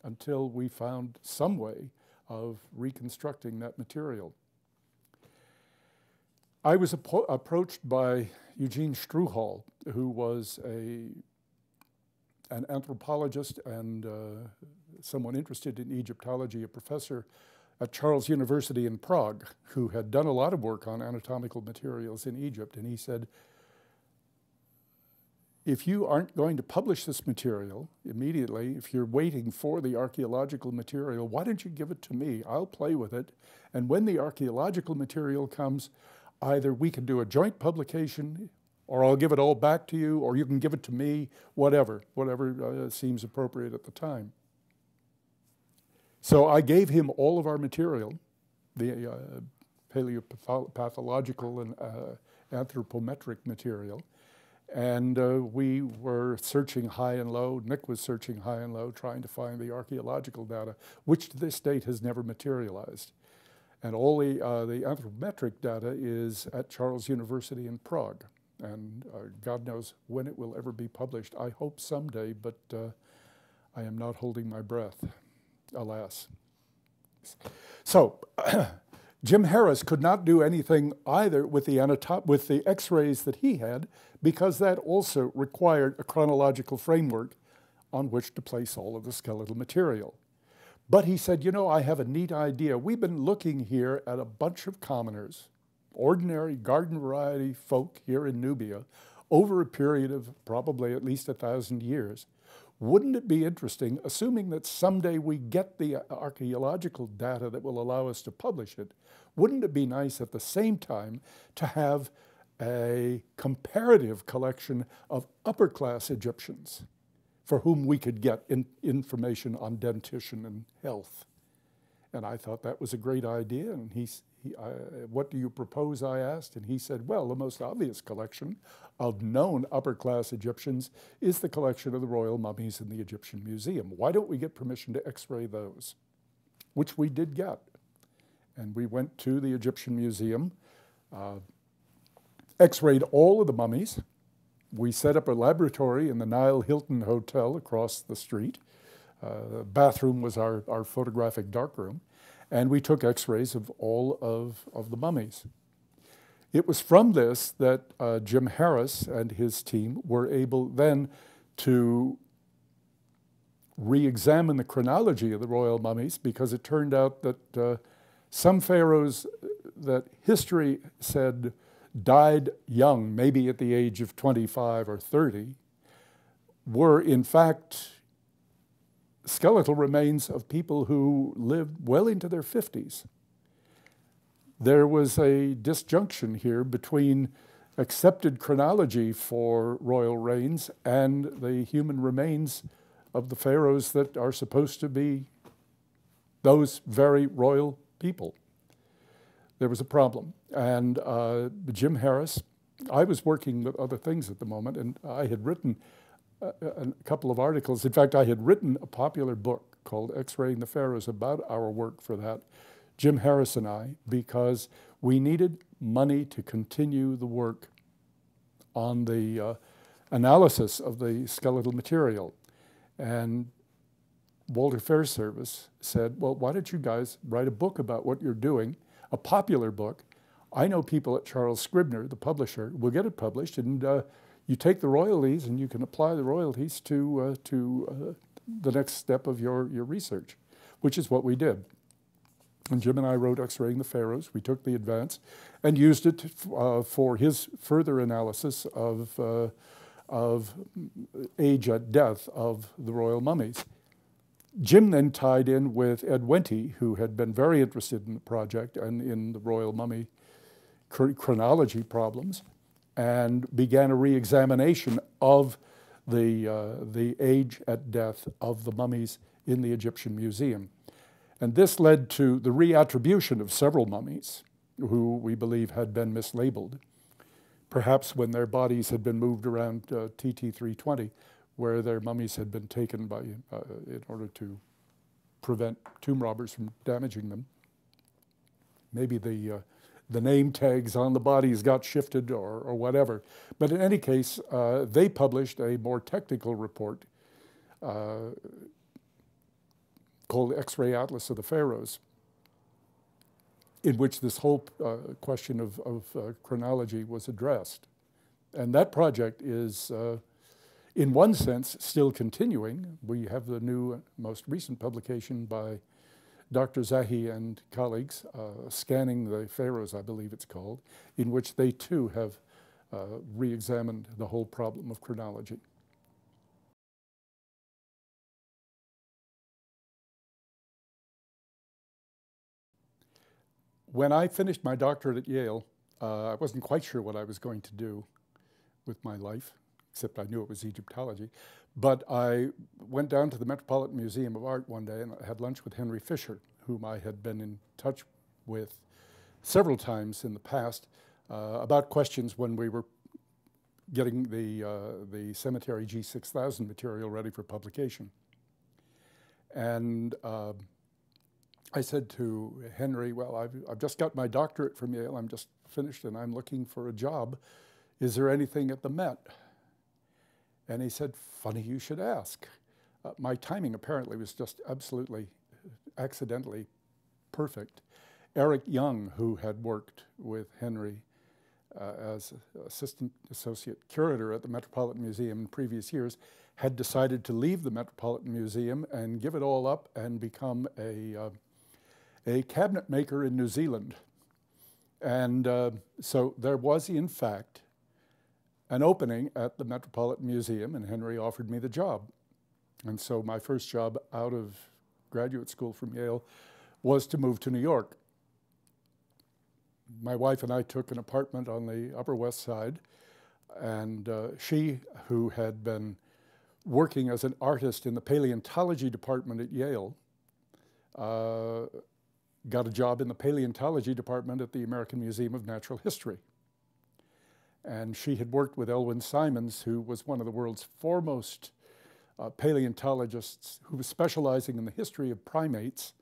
until we found some way of reconstructing that material. I was approached by Eugene Struhal, who was an anthropologist and someone interested in Egyptology, a professor at Charles University in Prague, who had done a lot of work on anatomical materials in Egypt. And he said, if you aren't going to publish this material immediately, if you're waiting for the archaeological material, why don't you give it to me? I'll play with it. And when the archaeological material comes, either we can do a joint publication, or I'll give it all back to you, or you can give it to me, whatever seems appropriate at the time. So I gave him all of our material, the paleopathological and anthropometric material. And we were searching high and low. Nick was searching high and low, trying to find the archaeological data, which to this date has never materialized. And all the anthropometric data is at Charles University in Prague. And God knows when it will ever be published. I hope someday, but I am not holding my breath, alas. So, Jim Harris could not do anything either with the X-rays that he had, because that also required a chronological framework on which to place all of the skeletal material. But he said, you know, I have a neat idea. We've been looking here at a bunch of commoners, ordinary garden variety folk here in Nubia, over a period of probably at least 1,000 years. Wouldn't it be interesting, assuming that someday we get the archaeological data that will allow us to publish it, wouldn't it be nice at the same time to have a comparative collection of upper-class Egyptians for whom we could get information on dentition and health? And I thought that was a great idea, and what do you propose, I asked, and he said, well, the most obvious collection of known upper-class Egyptians is the collection of the royal mummies in the Egyptian Museum. Why don't we get permission to X-ray those? Which we did get. And we went to the Egyptian Museum, X-rayed all of the mummies. We set up a laboratory in the Nile Hilton Hotel across the street. The bathroom was our photographic darkroom. And we took X-rays of all of the mummies. It was from this that Jim Harris and his team were able then to re-examine the chronology of the royal mummies, because it turned out that some pharaohs that history said died young, maybe at the age of 25 or 30, were in fact skeletal remains of people who lived well into their 50s. There was a disjunction here between accepted chronology for royal reigns and the human remains of the pharaohs that are supposed to be those very royal people. There was a problem. And Jim Harris, I was working with other things at the moment, and I had written a couple of articles. In fact, I had written a popular book called X-Raying the Pharaohs about our work for that, Jim Harris and I, because we needed money to continue the work on the analysis of the skeletal material. And Walter Fairservice said, well, why don't you guys write a book about what you're doing, a popular book. I know people at Charles Scribner, the publisher, will get it published, and you take the royalties and you can apply the royalties to the next step of your research, which is what we did. And Jim and I wrote X-Raying the Pharaohs. We took the advance and used it for his further analysis of age at death of the royal mummies. Jim then tied in with Ed Wenty, who had been very interested in the project and in the royal mummy chronology problems, and began a re-examination of the age at death of the mummies in the Egyptian Museum. And this led to the reattribution of several mummies who we believe had been mislabeled, perhaps when their bodies had been moved around TT320, where their mummies had been taken by, in order to prevent tomb robbers from damaging them. Maybe the name tags on the bodies got shifted or whatever. But in any case, they published a more technical report called X-Ray Atlas of the Pharaohs, in which this whole question of chronology was addressed. And that project is, in one sense, still continuing. We have the new, most recent publication by Dr. Zahi and colleagues, Scanning the Pharaohs, I believe it's called, in which they too have re-examined the whole problem of chronology. When I finished my doctorate at Yale, I wasn't quite sure what I was going to do with my life, except I knew it was Egyptology. But I went down to the Metropolitan Museum of Art one day and I had lunch with Henry Fisher, whom I had been in touch with several times in the past about questions when we were getting the cemetery G6000 material ready for publication. And I said to Henry, well, I've just got my doctorate from Yale, I'm just finished and I'm looking for a job. Is there anything at the Met? And he said, funny you should ask. My timing apparently was just absolutely, accidentally perfect. Eric Young, who had worked with Henry as assistant associate curator at the Metropolitan Museum in previous years, had decided to leave the Metropolitan Museum and give it all up and become a cabinet maker in New Zealand. And so there was, in fact, an opening at the Metropolitan Museum, and Henry offered me the job. And so my first job out of graduate school from Yale was to move to New York. My wife and I took an apartment on the Upper West Side, and she, who had been working as an artist in the paleontology department at Yale, got a job in the paleontology department at the American Museum of Natural History. And she had worked with Elwyn Simons, who was one of the world's foremost paleontologists, who was specializing in the history of primates,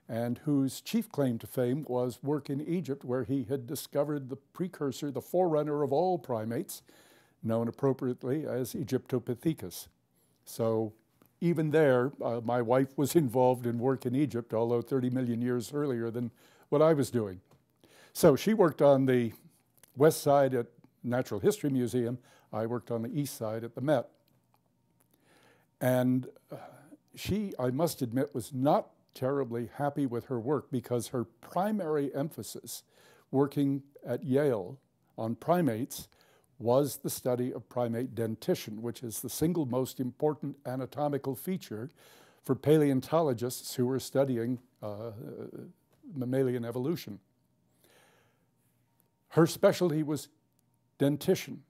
and whose chief claim to fame was work in Egypt, where he had discovered the precursor, the forerunner of all primates, known appropriately as Egyptopithecus. So even there, my wife was involved in work in Egypt, although 30 million years earlier than what I was doing. So she worked on the west side at Natural History Museum. I worked on the east side at the Met. And she, I must admit, was not terribly happy with her work because her primary emphasis working at Yale on primates was the study of primate dentition, which is the single most important anatomical feature for paleontologists who were studying mammalian evolution. Her specialty was dentition.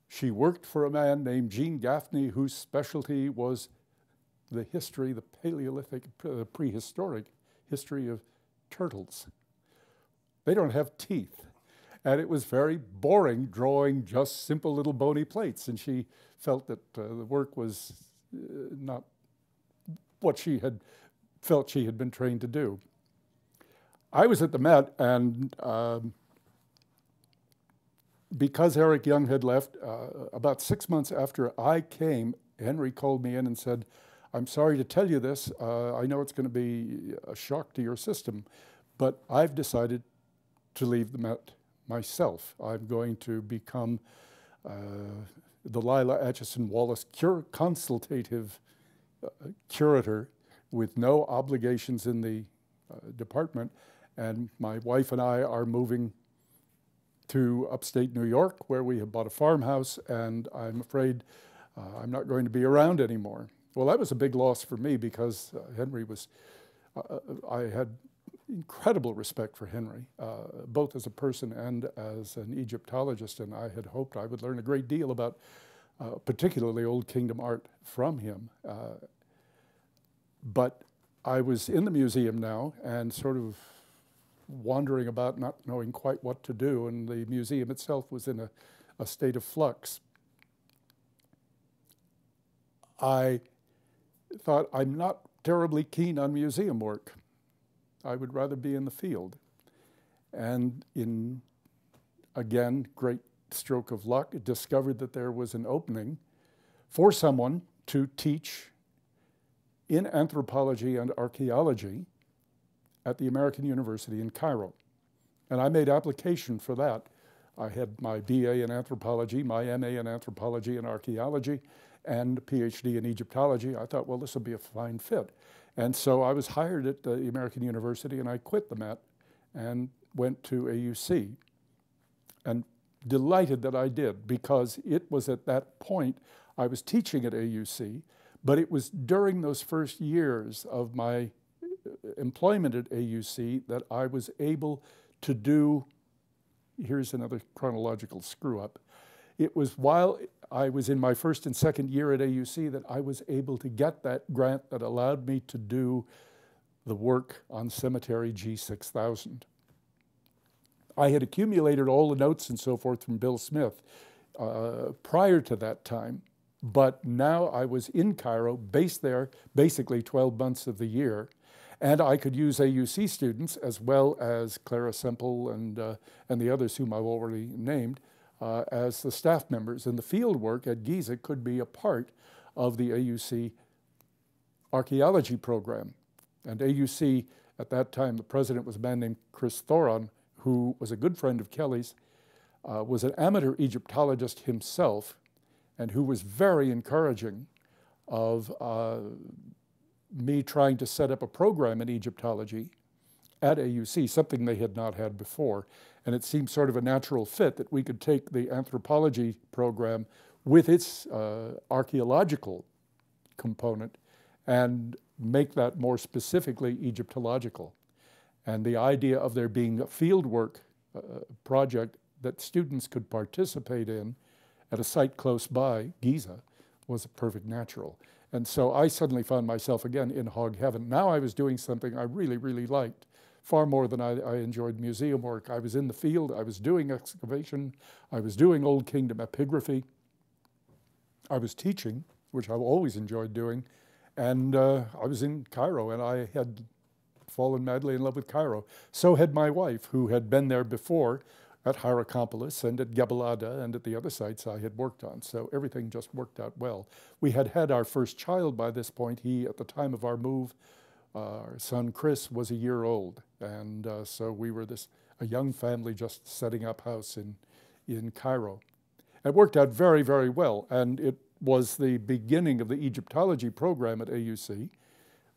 She worked for a man named Gene Gaffney, whose specialty was the history, the Paleolithic, prehistoric history of turtles. They don't have teeth. And it was very boring drawing just simple little bony plates. And she felt that the work was not what she had felt she had been trained to do. I was at the Met, and because Eric Young had left, about 6 months after I came, Henry called me in and said, I'm sorry to tell you this, I know it's going to be a shock to your system, but I've decided to leave the Met myself. I'm going to become the Lila Atchison Wallace consultative curator with no obligations in the department, and my wife and I are moving to upstate New York, where we have bought a farmhouse, and I'm afraid I'm not going to be around anymore. Well, that was a big loss for me because Henry was, I had incredible respect for Henry, both as a person and as an Egyptologist, and I had hoped I would learn a great deal about particularly Old Kingdom art from him. But I was in the museum now and sort of wandering about, not knowing quite what to do, and the museum itself was in a state of flux. I thought, I'm not terribly keen on museum work. I would rather be in the field. And in, again, great stroke of luck, discovered that there was an opening for someone to teach in anthropology and archaeology at the American University in Cairo. And I made application for that. I had my BA in anthropology, my MA in anthropology and archaeology, and a PhD in Egyptology. I thought, well, this will be a fine fit. And so I was hired at the American University, and I quit the Met and went to AUC. And delighted that I did, because it was at that point I was teaching at AUC, but it was during those first years of my employment at AUC that I was able to do, here's another chronological screw up. It was while I was in my first and second year at AUC that I was able to get that grant that allowed me to do the work on cemetery G6000. I had accumulated all the notes and so forth from Bill Smith prior to that time, but now I was in Cairo, based there basically 12 months of the year, and I could use AUC students as well as Clara Semple and the others whom I've already named as the staff members. And the field work at Giza could be a part of the AUC archaeology program. And AUC, at that time, the president was a man named Chris Thoron, who was a good friend of Kelly's, was an amateur Egyptologist himself, and who was very encouraging of me trying to set up a program in Egyptology at AUC, something they had not had before. And it seemed sort of a natural fit that we could take the anthropology program with its archaeological component and make that more specifically Egyptological. And the idea of there being a fieldwork project that students could participate in at a site close by, Giza, was a perfect natural. And so I suddenly found myself again in hog heaven. Now I was doing something I really, really liked, far more than I enjoyed museum work. I was in the field, I was doing excavation, I was doing Old Kingdom epigraphy, I was teaching, which I've always enjoyed doing, and I was in Cairo, and I had fallen madly in love with Cairo. So had my wife, who had been there before at Hierakonpolis and at Gebelada and at the other sites I had worked on. So everything just worked out well. We had had our first child by this point. He, at the time of our move, our son Chris was a year old. And so we were a young family just setting up house in Cairo. It worked out very, very well. And it was the beginning of the Egyptology program at AUC,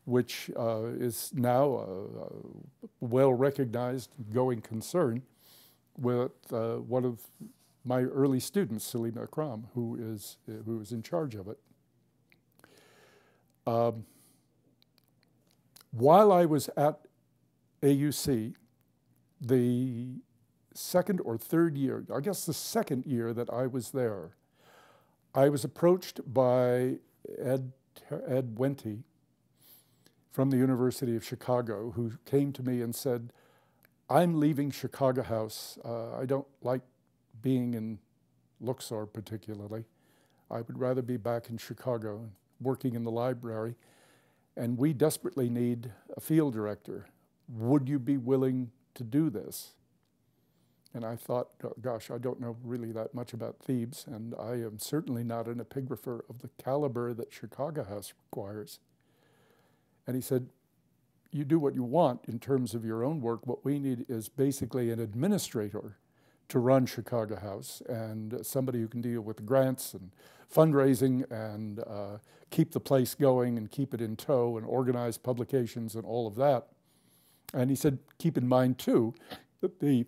which is now a well-recognized going concern with one of my early students, Salima Akram, who is in charge of it. While I was at AUC, the second or third year, I guess the second year that I was there, I was approached by Ed Wente from the University of Chicago, who came to me and said, I'm leaving Chicago House. I don't like being in Luxor particularly. I would rather be back in Chicago working in the library, and we desperately need a field director. Would you be willing to do this? And I thought, gosh, I don't know really that much about Thebes, and I am certainly not an epigrapher of the caliber that Chicago House requires. And he said, you do what you want in terms of your own work. What we need is basically an administrator to run Chicago House, and somebody who can deal with grants and fundraising and keep the place going and keep it in tow and organize publications and all of that. And he said, keep in mind too, that the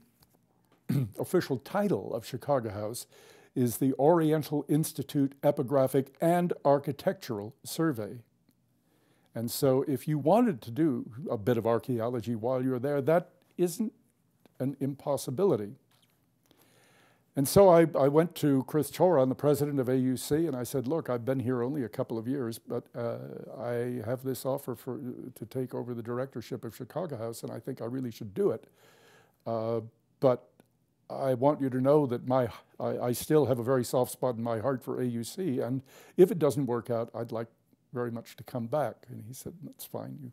official title of Chicago House is the Oriental Institute Epigraphic and Architectural Survey. And so if you wanted to do a bit of archaeology while you're there, that isn't an impossibility. And so I went to Chris Choron, the president of AUC, and I said, look, I've been here only a couple of years, but I have this offer to take over the directorship of Chicago House, and I think I really should do it. But I want you to know that I still have a very soft spot in my heart for AUC, and if it doesn't work out, I'd like very much to come back. And he said, that's fine. You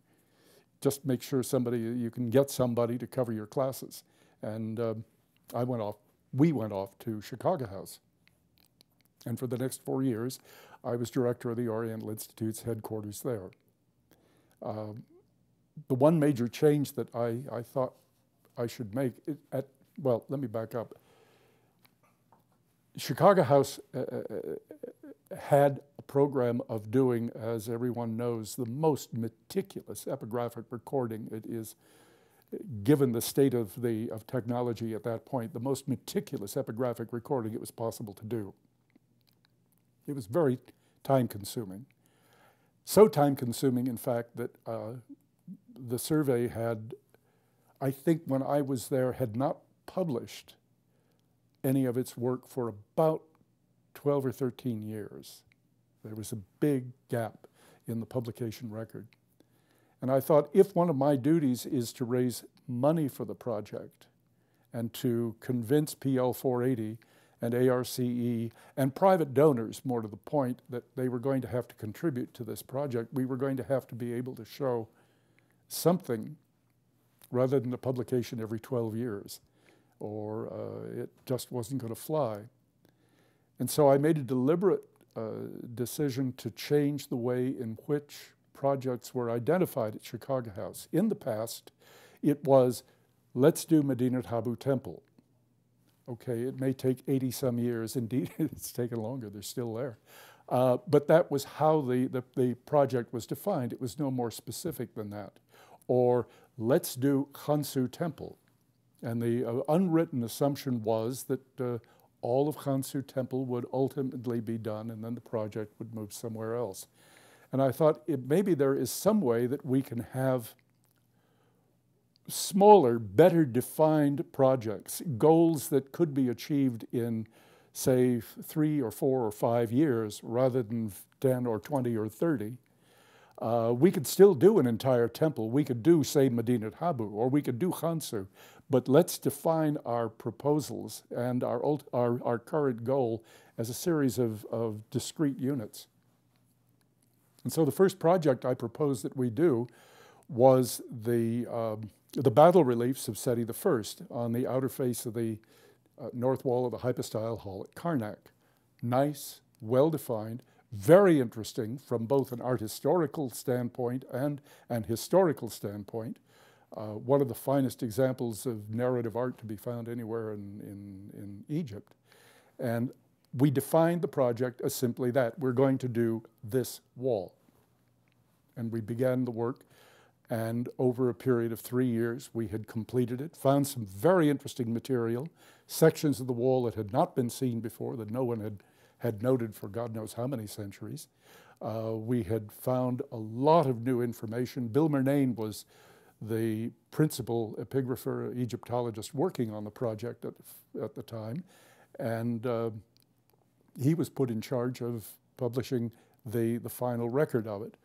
just make sure you can get somebody to cover your classes. And we went off to Chicago House. And for the next 4 years, I was director of the Oriental Institute's headquarters there. The one major change that I thought I should make, well, let me back up. Chicago House had a program of doing, as everyone knows, the most meticulous epigraphic recording. It is given the state of technology at that point, the most meticulous epigraphic recording it was possible to do. It was very time-consuming. So time-consuming, in fact, that the survey had, I think when I was there, had not published any of its work for about 12 or 13 years. There was a big gap in the publication record. And I thought, if one of my duties is to raise money for the project and to convince PL 480 and ARCE and private donors, more to the point, that they were going to have to contribute to this project, we were going to have to be able to show something rather than a publication every 12 years, or it just wasn't going to fly. And so I made a deliberate decision to change the way in which projects were identified at Chicago House. In the past, it was, let's do Medinet Habu Temple. Okay, it may take 80-some years. Indeed, it's taken longer. They're still there. But that was how the project was defined. It was no more specific than that. Or let's do Khansu Temple. And the unwritten assumption was that all of Khansu Temple would ultimately be done, and then the project would move somewhere else. And I thought maybe there is some way that we can have smaller, better defined projects, goals that could be achieved in, say, 3 or 4 or 5 years rather than 10 or 20 or 30. We could still do an entire temple. We could do, say, Medinet Habu, or we could do Khansu, but let's define our proposals and our current goal as a series of discrete units. And so the first project I proposed that we do was the battle reliefs of Seti I on the outer face of the north wall of the hypostyle hall at Karnak. Nice, well-defined, very interesting from both an art historical standpoint and an historical standpoint. One of the finest examples of narrative art to be found anywhere in Egypt. And we defined the project as simply that. We're going to do this wall. And we began the work, and over a period of 3 years, we had completed it, found some very interesting material, sections of the wall that had not been seen before, that no one had noted for God knows how many centuries. We had found a lot of new information. Bill Murnane was the principal epigrapher, Egyptologist working on the project at the time, and he was put in charge of publishing the final record of it.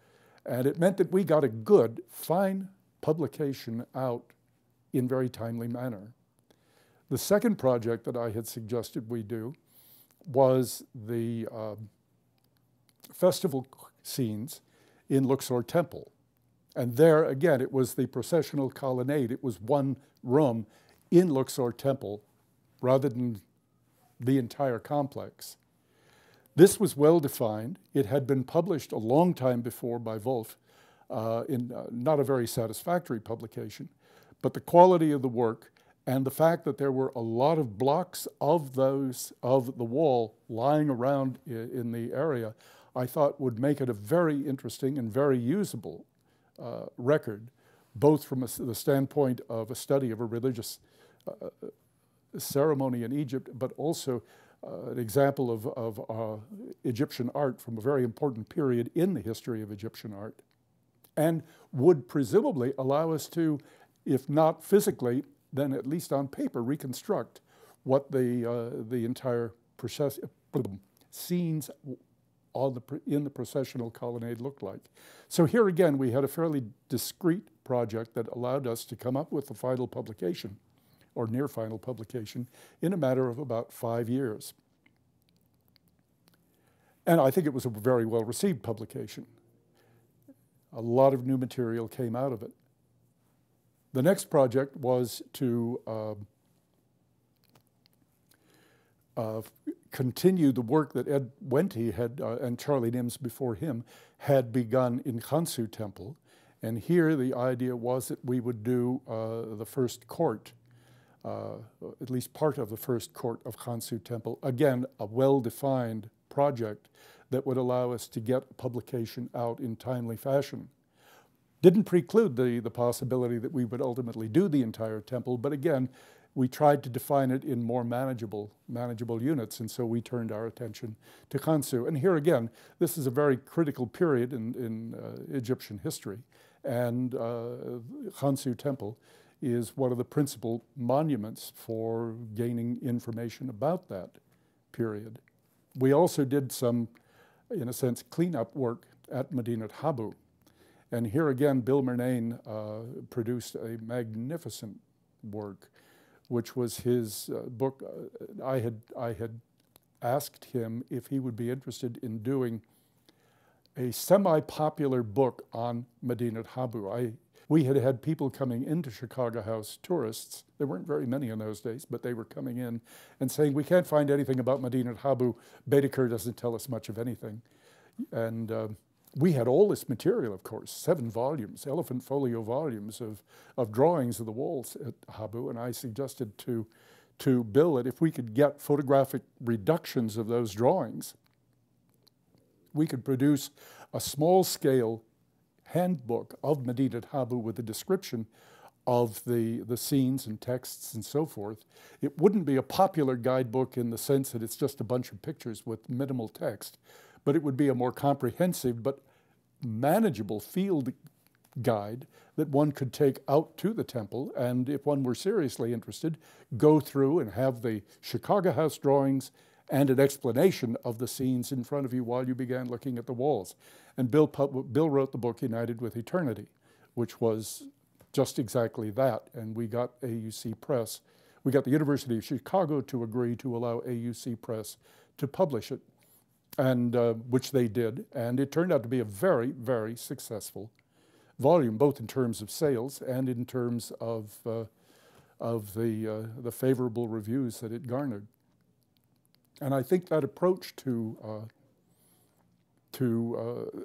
And it meant that we got a good, fine publication out in very timely manner. The second project that I had suggested we do was the festival scenes in Luxor Temple. And there, again, it was the processional colonnade. It was one room in Luxor Temple rather than the entire complex. This was well defined. It had been published a long time before by Wolf in not a very satisfactory publication, but the quality of the work and the fact that there were a lot of blocks of the wall lying around in the area, I thought would make it a very interesting and very usable record, both from the standpoint of a study of a religious ceremony in Egypt, but also an example of Egyptian art from a very important period in the history of Egyptian art, and would presumably allow us to, if not physically, then at least on paper, reconstruct what the entire scenes in the processional colonnade looked like. So here again, we had a fairly discrete project that allowed us to come up with the final publication, or near final publication, in a matter of about 5 years. And I think it was a very well-received publication. A lot of new material came out of it. The next project was to continue the work that Ed Wente had, and Charlie Nims before him, had begun in Khansu Temple. And here the idea was that we would do the first court, at least part of the first court of Khansu Temple. Again, a well-defined project that would allow us to get publication out in timely fashion. Didn't preclude the possibility that we would ultimately do the entire temple, but again, we tried to define it in more manageable units, and so we turned our attention to Khonsu. And here again, this is a very critical period in Egyptian history, and Khonsu Temple is one of the principal monuments for gaining information about that period. We also did some, in a sense, cleanup work at Medinat Habu. And here again, Bill Murnane produced a magnificent work, which was his book. I had asked him if he would be interested in doing a semi-popular book on Medinat Habu. We had had people coming into Chicago House, tourists. There weren't very many in those days, but they were coming in and saying, we can't find anything about Medinat Habu. Baedeker doesn't tell us much of anything. And we had all this material, of course, 7 volumes, elephant folio volumes of drawings of the walls at Habu, and I suggested to Bill that if we could get photographic reductions of those drawings, we could produce a small-scale handbook of Medinat Habu with a description of the scenes and texts and so forth. It wouldn't be a popular guidebook in the sense that it's just a bunch of pictures with minimal text, but it would be a more comprehensive but manageable field guide that one could take out to the temple, and if one were seriously interested, go through and have the Chicago House drawings and an explanation of the scenes in front of you while you began looking at the walls. And Bill wrote the book United with Eternity, which was just exactly that, and we got AUC Press. We got the University of Chicago to agree to allow AUC Press to publish it, and which they did, and it turned out to be a very, very successful volume, both in terms of sales and in terms of the favorable reviews that it garnered. And I think that approach to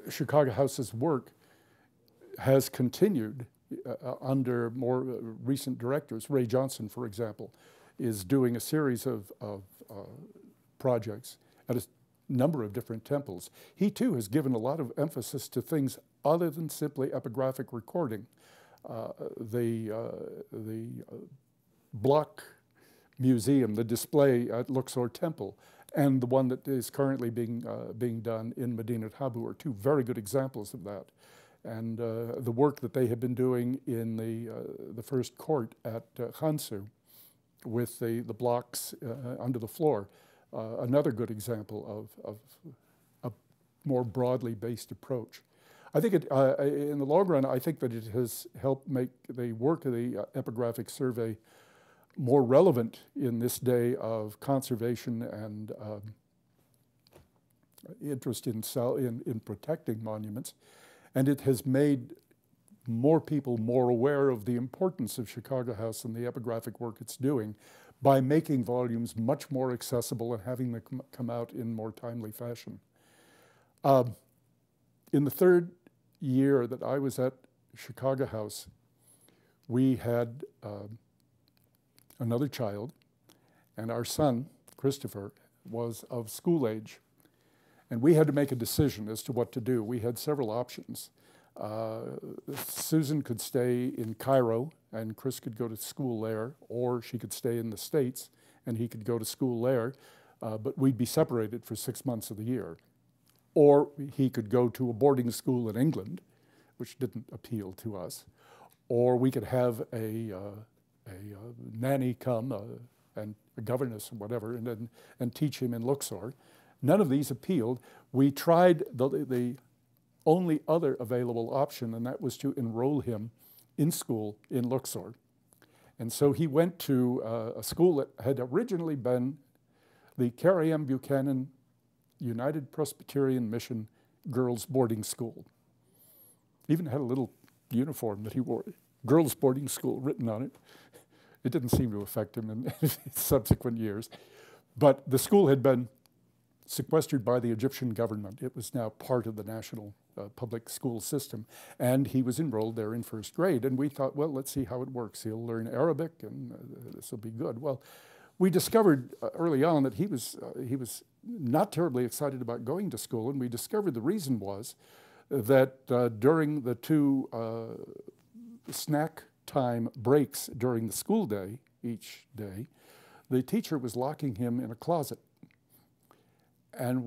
Chicago House's work has continued under more recent directors. Ray Johnson, for example, is doing a series of projects at a number of different temples. He too has given a lot of emphasis to things other than simply epigraphic recording. The block museum, the display at Luxor Temple, and the one that is currently being done in Medinat Habu are 2 very good examples of that. And the work that they have been doing in the first court at Khonsu with the blocks under the floor, another good example of a more broadly based approach. I think in the long run, I think that it has helped make the work of the epigraphic survey more relevant in this day of conservation and interest in protecting monuments. And it has made more people more aware of the importance of Chicago House and the epigraphic work it's doing by making volumes much more accessible and having them come out in more timely fashion. In the 3rd year that I was at Chicago House, we had another child, and our son, Christopher, was of school age. And we had to make a decision as to what to do. We had several options. Susan could stay in Cairo, and Chris could go to school there, or she could stay in the States, and he could go to school there, but we'd be separated for 6 months of the year. Or he could go to a boarding school in England, which didn't appeal to us, or we could have a nanny come, and a governess or whatever, and teach him in Luxor. None of these appealed. We tried the only other available option, and that was to enroll him in school in Luxor. And so he went to a school that had originally been the Carrie M. Buchanan United Presbyterian Mission Girls Boarding School. Even had a little uniform that he wore, Girls Boarding School written on it. It didn't seem to affect him in subsequent years. But the school had been sequestered by the Egyptian government. It was now part of the national public school system. And he was enrolled there in 1st grade. And we thought, well, let's see how it works. He'll learn Arabic, and this will be good. Well, we discovered early on that he was not terribly excited about going to school. And we discovered the reason was that during the two snack time breaks during the school day, each day, the teacher was locking him in a closet. And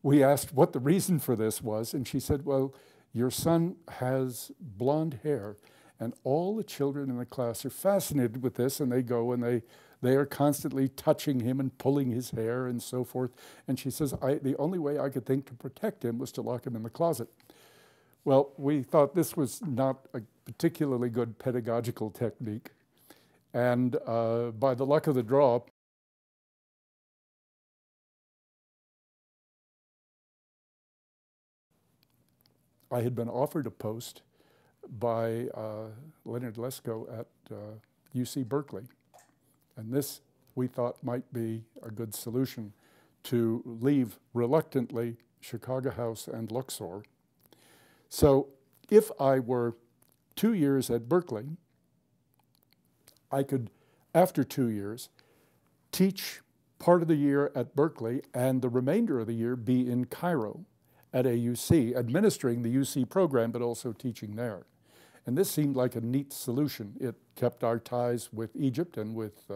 we asked what the reason for this was, and she said, well, your son has blonde hair, and all the children in the class are fascinated with this, and they go and they are constantly touching him and pulling his hair and so forth. And she says, the only way I could think to protect him was to lock him in the closet. Well, we thought this was not a particularly good pedagogical technique. And by the luck of the draw, I had been offered a post by Leonard Lesko at UC Berkeley. And this, we thought, might be a good solution to leave, reluctantly, Chicago House and Luxor. So if I were 2 years at Berkeley, I could, after 2 years, teach part of the year at Berkeley and the remainder of the year be in Cairo at AUC, administering the UC program, but also teaching there. And this seemed like a neat solution. It kept our ties with Egypt and with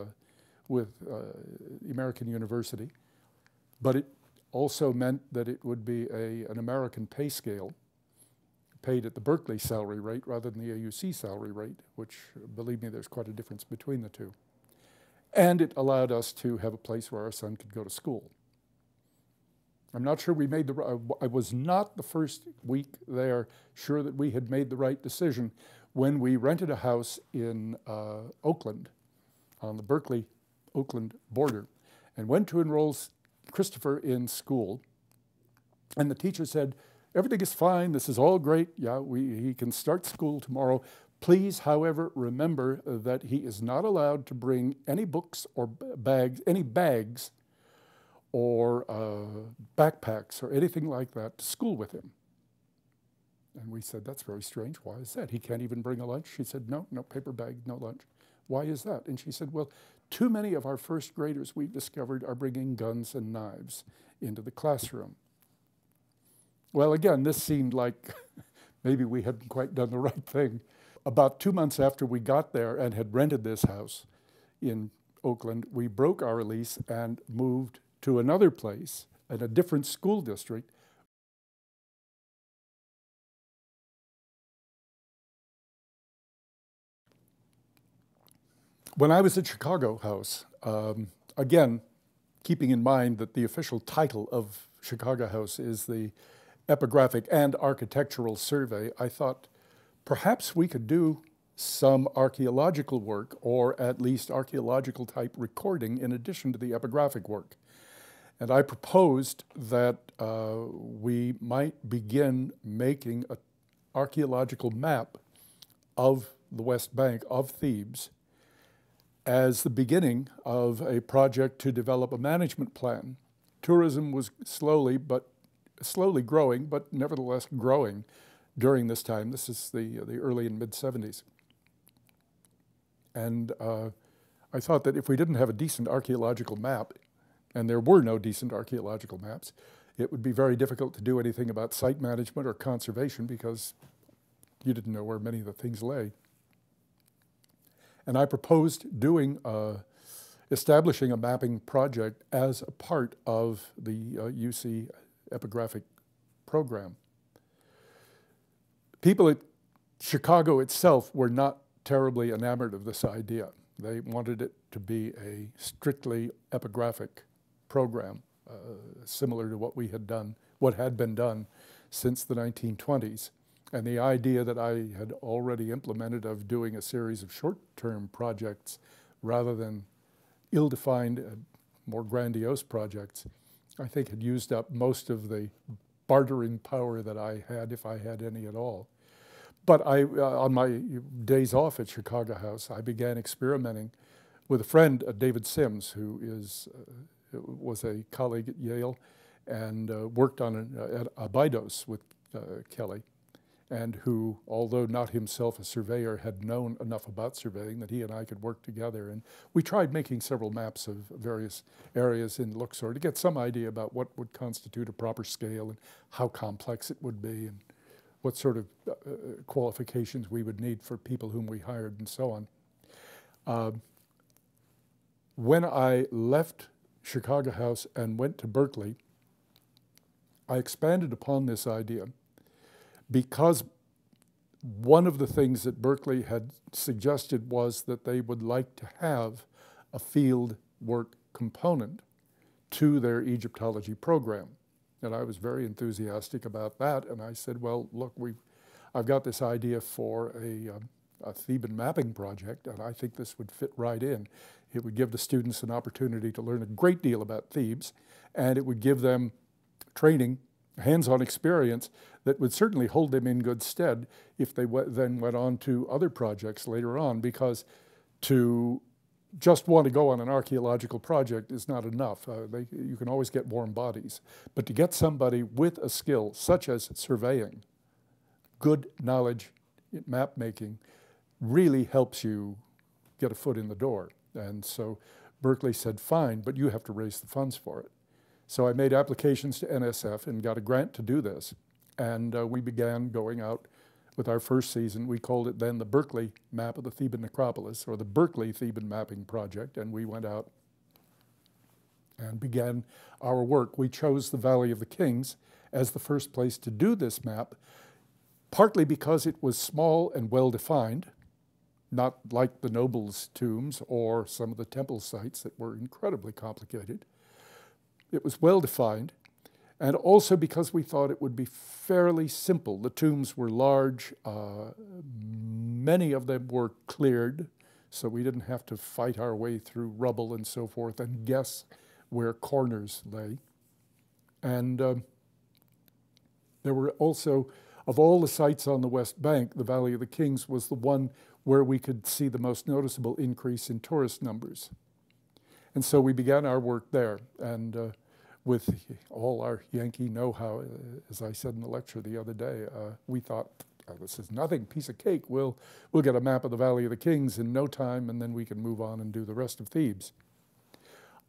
American University, but it also meant that it would be an American pay scale, paid at the Berkeley salary rate rather than the AUC salary rate, which, believe me, there's quite a difference between the two. And it allowed us to have a place where our son could go to school. I'm not sure we made I was not the first week there sure that we had made the right decision when we rented a house in Oakland, on the Berkeley-Oakland border, and went to enroll Christopher in school. And the teacher said, everything is fine, this is all great, yeah, he can start school tomorrow. Please, however, remember that he is not allowed to bring any books or bags, any bags or backpacks or anything like that to school with him. And we said, that's very strange. Why is that? He can't even bring a lunch? She said, no, no paper bag, no lunch. Why is that? And she said, well, too many of our first graders we've discovered are bringing guns and knives into the classroom. Well, again, this seemed like maybe we hadn't quite done the right thing. About 2 months after we got there and had rented this house in Oakland, we broke our lease and moved to another place at a different school district. When I was at Chicago House, again, keeping in mind that the official title of Chicago House is the Epigraphic and Architectural Survey, I thought perhaps we could do some archaeological work, or at least archaeological type recording, in addition to the epigraphic work. And I proposed that we might begin making an archaeological map of the West Bank, of Thebes, as the beginning of a project to develop a management plan. Tourism was slowly growing, but nevertheless growing during this time. This is the early and mid-70s. And I thought that if we didn't have a decent archaeological map, and there were no decent archaeological maps, it would be very difficult to do anything about site management or conservation because you didn't know where many of the things lay. And I proposed establishing a mapping project as a part of the UC epigraphic program. People at Chicago itself were not terribly enamored of this idea. They wanted it to be a strictly epigraphic program, similar to what had been done since the 1920s. And the idea that I had already implemented of doing a series of short-term projects rather than ill-defined, more grandiose projects, I think had used up most of the bartering power that I had, if I had any at all. But on my days off at Chicago House, I began experimenting with a friend, David Sims, who was a colleague at Yale and worked on Abydos with Kelly, and who, although not himself a surveyor, had known enough about surveying that he and I could work together. And we tried making several maps of various areas in Luxor to get some idea about what would constitute a proper scale and how complex it would be and what sort of qualifications we would need for people whom we hired and so on. When I left Chicago House and went to Berkeley, I expanded upon this idea because one of the things that Berkeley had suggested was that they would like to have a field work component to their Egyptology program. And I was very enthusiastic about that. And I said, well, look, I've got this idea for a Theban mapping project, and I think this would fit right in. It would give the students an opportunity to learn a great deal about Thebes, and it would give them training, hands-on experience that would certainly hold them in good stead if they then went on to other projects later on, because to just want to go on an archaeological project is not enough. You can always get warm bodies. But to get somebody with a skill such as surveying, good knowledge, map making, really helps you get a foot in the door. And so Berkeley said, fine, but you have to raise the funds for it. So I made applications to NSF and got a grant to do this. And we began going out with our first season. We called it then the Berkeley Map of the Theban Necropolis, or the Berkeley Theban Mapping Project. And we went out and began our work. We chose the Valley of the Kings as the first place to do this map, partly because it was small and well-defined, not like the nobles' tombs or some of the temple sites that were incredibly complicated. It was well-defined, and also because we thought it would be fairly simple. The tombs were large. Many of them were cleared, so we didn't have to fight our way through rubble and so forth and guess where corners lay. And there were also, of all the sites on the West Bank, the Valley of the Kings was the one where we could see the most noticeable increase in tourist numbers. And so we began our work there. And with all our Yankee know-how, as I said in the lecture the other day, we thought, oh, this is nothing, piece of cake. We'll get a map of the Valley of the Kings in no time, and then we can move on and do the rest of Thebes.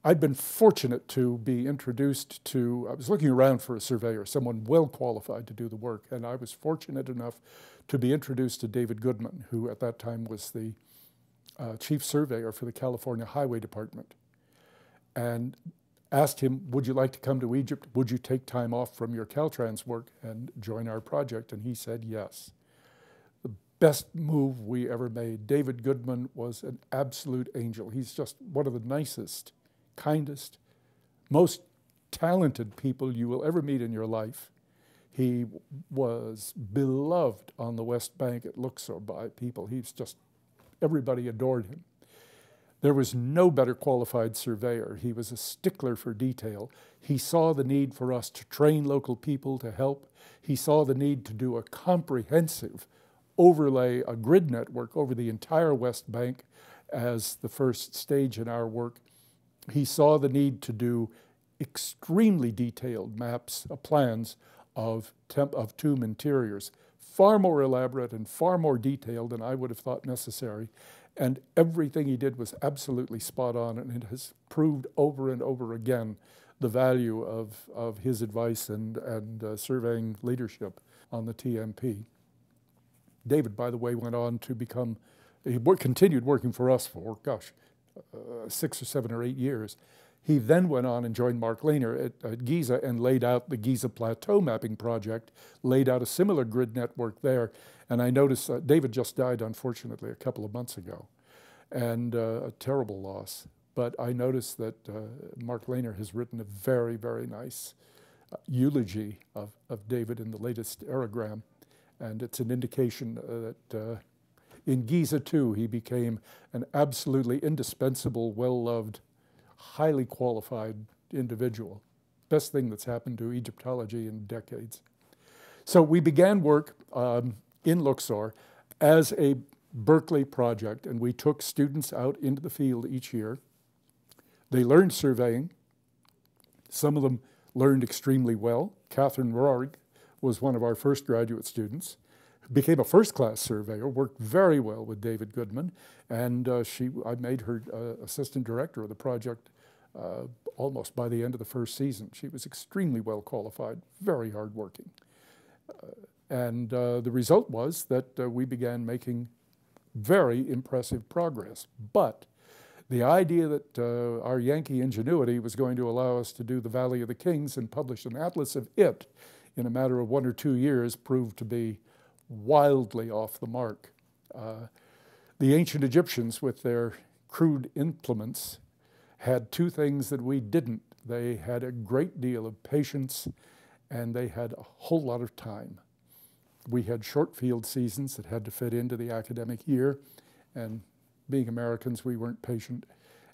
I'd been fortunate to be introduced to, I was looking around for a surveyor, someone well qualified to do the work, and I was fortunate enough to be introduced to David Goodman, who at that time was the chief surveyor for the California Highway Department, and asked him, would you like to come to Egypt? Would you take time off from your Caltrans work and join our project? And he said yes. The best move we ever made. David Goodman was an absolute angel. He's just one of the nicest, kindest, most talented people you will ever meet in your life. He was beloved on the West Bank at Luxor by people. He's just, everybody adored him. There was no better qualified surveyor. He was a stickler for detail. He saw the need for us to train local people to help. He saw the need to do a comprehensive overlay, a grid network over the entire West Bank as the first stage in our work. He saw the need to do extremely detailed maps, plans of tomb interiors, far more elaborate and far more detailed than I would have thought necessary. And everything he did was absolutely spot on, and it has proved over and over again the value of his advice and surveying leadership on the TMP. David, by the way, went on to become, he continued working for us for, 6 or 7 or 8 years. He then went on and joined Mark Lehner at Giza and laid out the Giza Plateau Mapping Project, laid out a similar grid network there. And I noticed David just died, unfortunately, a couple of months ago, and a terrible loss. But I noticed that Mark Lehner has written a very, very nice eulogy of David in the latest aerogram. And it's an indication that in Giza, too, he became an absolutely indispensable, well-loved, highly qualified individual. Best thing that's happened to Egyptology in decades. So we began work in Luxor as a Berkeley project, and we took students out into the field each year. They learned surveying. Some of them learned extremely well. Catherine Rohrig was one of our first graduate students, became a first-class surveyor, worked very well with David Goodman, and I made her assistant director of the project almost by the end of the first season. She was extremely well qualified, very hardworking. And the result was that we began making very impressive progress. But the idea that our Yankee ingenuity was going to allow us to do the Valley of the Kings and publish an atlas of it in a matter of 1 or 2 years proved to be wildly off the mark. The ancient Egyptians, with their crude implements, had two things that we didn't. They had a great deal of patience, and they had a whole lot of time. We had short field seasons that had to fit into the academic year, and being Americans, we weren't patient.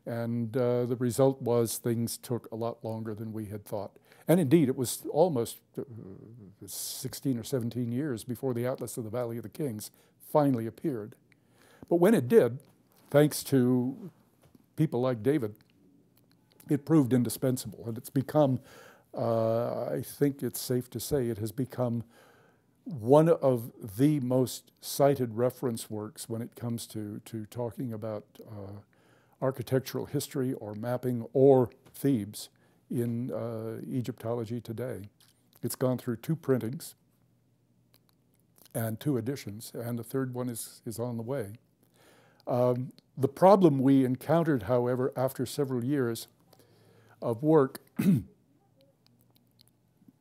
And the result was things took a lot longer than we had thought. And indeed, it was almost 16 or 17 years before the Atlas of the Valley of the Kings finally appeared. But when it did, thanks to people like David, it proved indispensable. And it's become, I think it's safe to say, it has become one of the most cited reference works when it comes to talking about architectural history or mapping or Thebes in Egyptology today. It's gone through 2 printings and 2 editions, and the 3rd one is on the way. The problem we encountered, however, after several years of work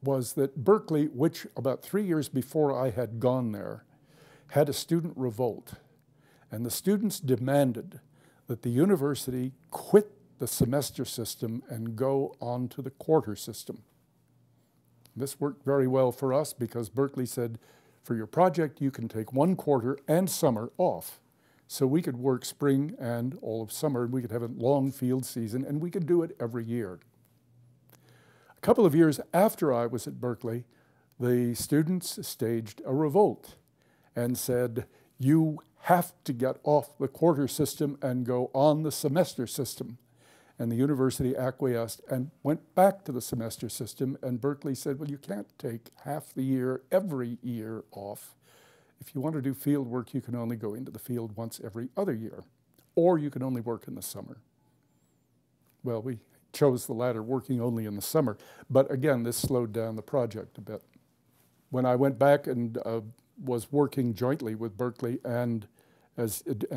was that Berkeley, which about 3 years before I had gone there, had a student revolt. And the students demanded that the university quit the semester system and go on to the quarter system. This worked very well for us because Berkeley said, for your project, you can take 1 quarter and summer off. So we could work spring and all of summer, and we could have a long field season, and we could do it every year. A couple of years after I was at Berkeley, the students staged a revolt and said, you have to get off the quarter system and go on the semester system. And the university acquiesced and went back to the semester system, and Berkeley said, well, you can't take half the year, every year off. If you want to do field work, you can only go into the field once every other year, or you can only work in the summer. Well, we chose the latter, working only in the summer. But again, this slowed down the project a bit. When I went back and was working jointly with Berkeley and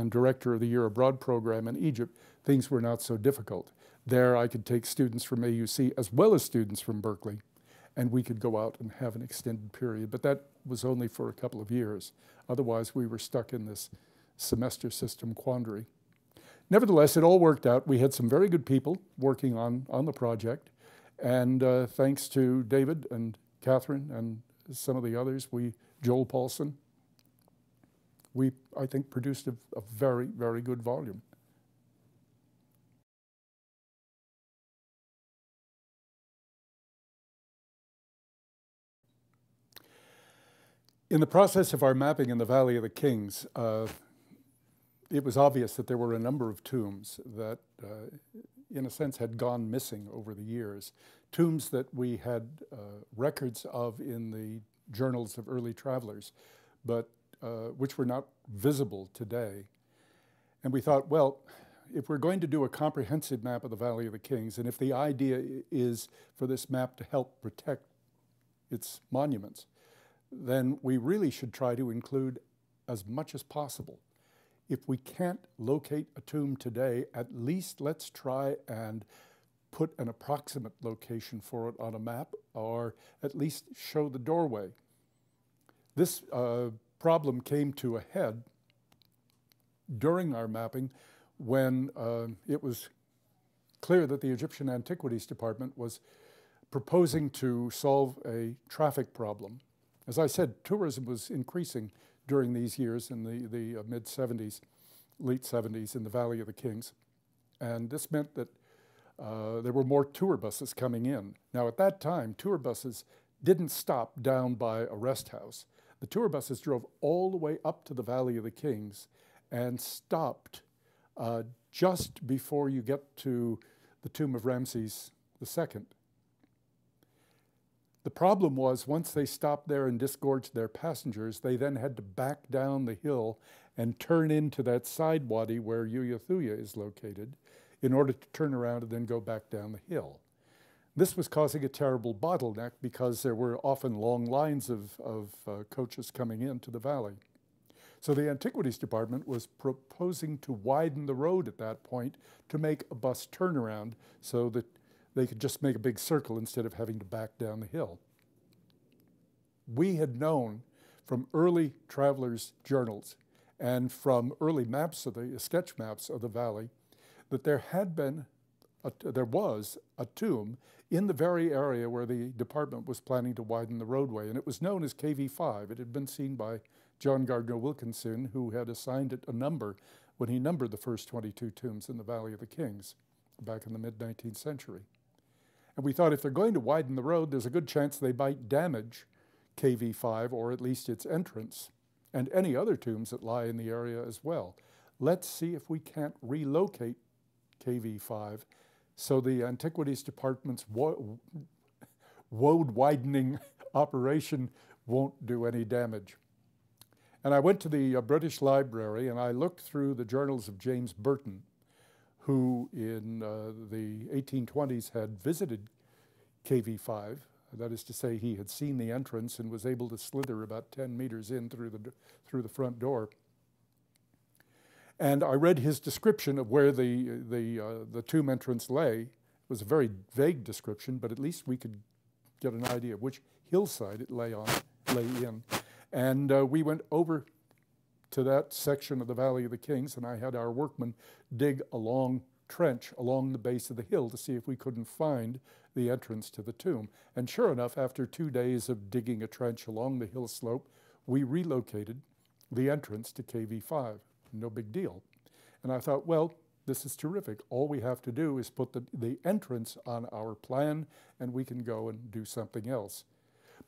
director of the Year Abroad program in Egypt, things were not so difficult. There I could take students from AUC as well as students from Berkeley, and we could go out and have an extended period. But that was only for a couple of years. Otherwise, we were stuck in this semester system quandary. Nevertheless, it all worked out. We had some very good people working on the project. And thanks to David and Catherine and some of the others, Joel Paulson, we, I think, produced a very, very good volume. In the process of our mapping in the Valley of the Kings, it was obvious that there were a number of tombs that, in a sense, had gone missing over the years. Tombs that we had records of in the journals of early travelers, but which were not visible today. And we thought, well, if we're going to do a comprehensive map of the Valley of the Kings, and if the idea is for this map to help protect its monuments, then we really should try to include as much as possible. If we can't locate a tomb today, at least let's try and put an approximate location for it on a map, or at least show the doorway. This problem came to a head during our mapping when it was clear that the Egyptian Antiquities Department was proposing to solve a traffic problem. As I said, tourism was increasing during these years in the mid-70s, late 70s in the Valley of the Kings. And this meant that there were more tour buses coming in. Now at that time, tour buses didn't stop down by a rest house. The tour buses drove all the way up to the Valley of the Kings and stopped just before you get to the tomb of Ramses II. The problem was, once they stopped there and disgorged their passengers, they then had to back down the hill and turn into that side wadi where Yuya Thuya is located in order to turn around and then go back down the hill. This was causing a terrible bottleneck because there were often long lines of coaches coming into the valley. So the Antiquities Department was proposing to widen the road at that point to make a bus turnaround so that they could just make a big circle instead of having to back down the hill. We had known from early travelers' journals and from early maps of the sketch maps of the valley that there was a tomb in the very area where the department was planning to widen the roadway, and it was known as KV5. It had been seen by John Gardner Wilkinson, who had assigned it a number when he numbered the first 22 tombs in the Valley of the Kings back in the mid-19th century. And we thought if they're going to widen the road, there's a good chance they might damage KV5, or at least its entrance, and any other tombs that lie in the area as well. Let's see if we can't relocate KV5 so the Antiquities Department's road widening operation won't do any damage. And I went to the British Library and I looked through the journals of James Burton, who in the 1820s had visited KV5. That is to say, he had seen the entrance and was able to slither about 10 meters in through the front door. And I read his description of where the tomb entrance lay. It was a very vague description, but at least we could get an idea of which hillside it lay in. And we went over to that section of the Valley of the Kings, and I had our workmen dig a long trench along the base of the hill to see if we couldn't find the entrance to the tomb. And sure enough, after 2 days of digging a trench along the hill slope, we relocated the entrance to KV5. No big deal. And I thought, well, this is terrific. All we have to do is put the entrance on our plan, and we can go and do something else.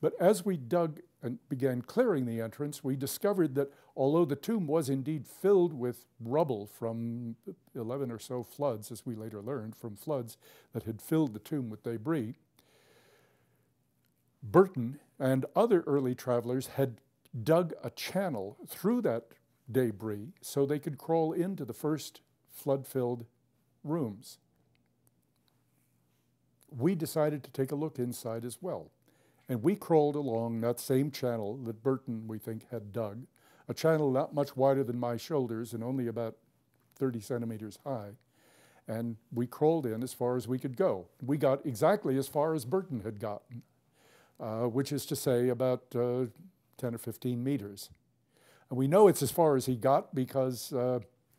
But as we dug and began clearing the entrance, we discovered that although the tomb was indeed filled with rubble from 11 or so floods, as we later learned, from floods that had filled the tomb with debris, Burton and other early travelers had dug a channel through that debris so they could crawl into the first flood-filled rooms. We decided to take a look inside as well. And we crawled along that same channel that Burton, we think, had dug, a channel not much wider than my shoulders and only about 30 centimeters high. And we crawled in as far as we could go. We got exactly as far as Burton had gotten, which is to say about 10 or 15 meters. And we know it's as far as he got because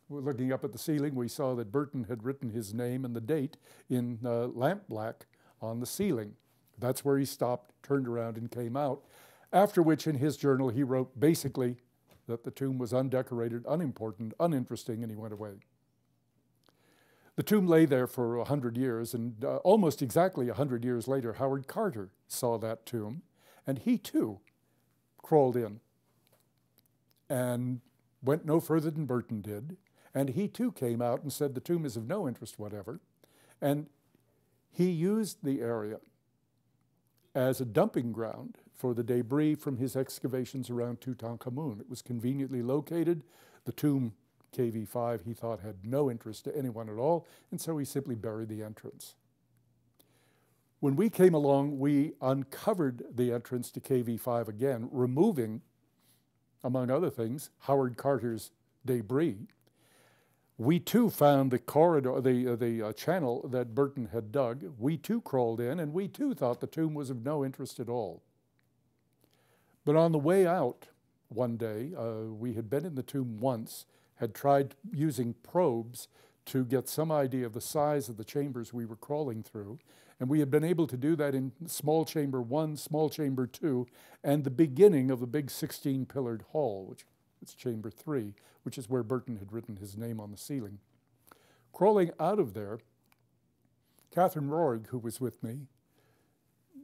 looking up at the ceiling, we saw that Burton had written his name and the date in lampblack on the ceiling. That's where he stopped, turned around, and came out, after which in his journal he wrote basically that the tomb was undecorated, unimportant, uninteresting, and he went away. The tomb lay there for 100 years, and almost exactly 100 years later, Howard Carter saw that tomb, and he too crawled in and went no further than Burton did, and he too came out and said the tomb is of no interest whatever, and he used the area as a dumping ground for the debris from his excavations around Tutankhamun. It was conveniently located. The tomb, KV5, he thought had no interest to anyone at all, and so he simply buried the entrance. When we came along, we uncovered the entrance to KV5 again, removing, among other things, Howard Carter's debris. We too found the corridor, the channel that Burton had dug. We too crawled in, and we too thought the tomb was of no interest at all. But on the way out one day, we had been in the tomb once, had tried using probes to get some idea of the size of the chambers we were crawling through, and we had been able to do that in small chamber 1, small chamber 2, and the beginning of the big 16-pillared hall, which is chamber 3, which is where Burton had written his name on the ceiling. Crawling out of there, Catherine Rohrig, who was with me,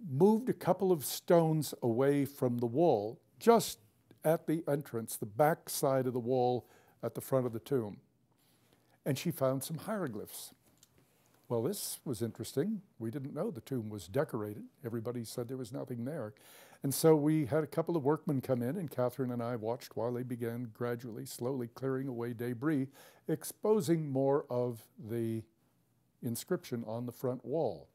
moved a couple of stones away from the wall, just at the entrance, the back side of the wall at the front of the tomb. And she found some hieroglyphs. Well, this was interesting. We didn't know the tomb was decorated. Everybody said there was nothing there. And so we had a couple of workmen come in, and Catherine and I watched while they began gradually, slowly clearing away debris, exposing more of the inscription on the front wall.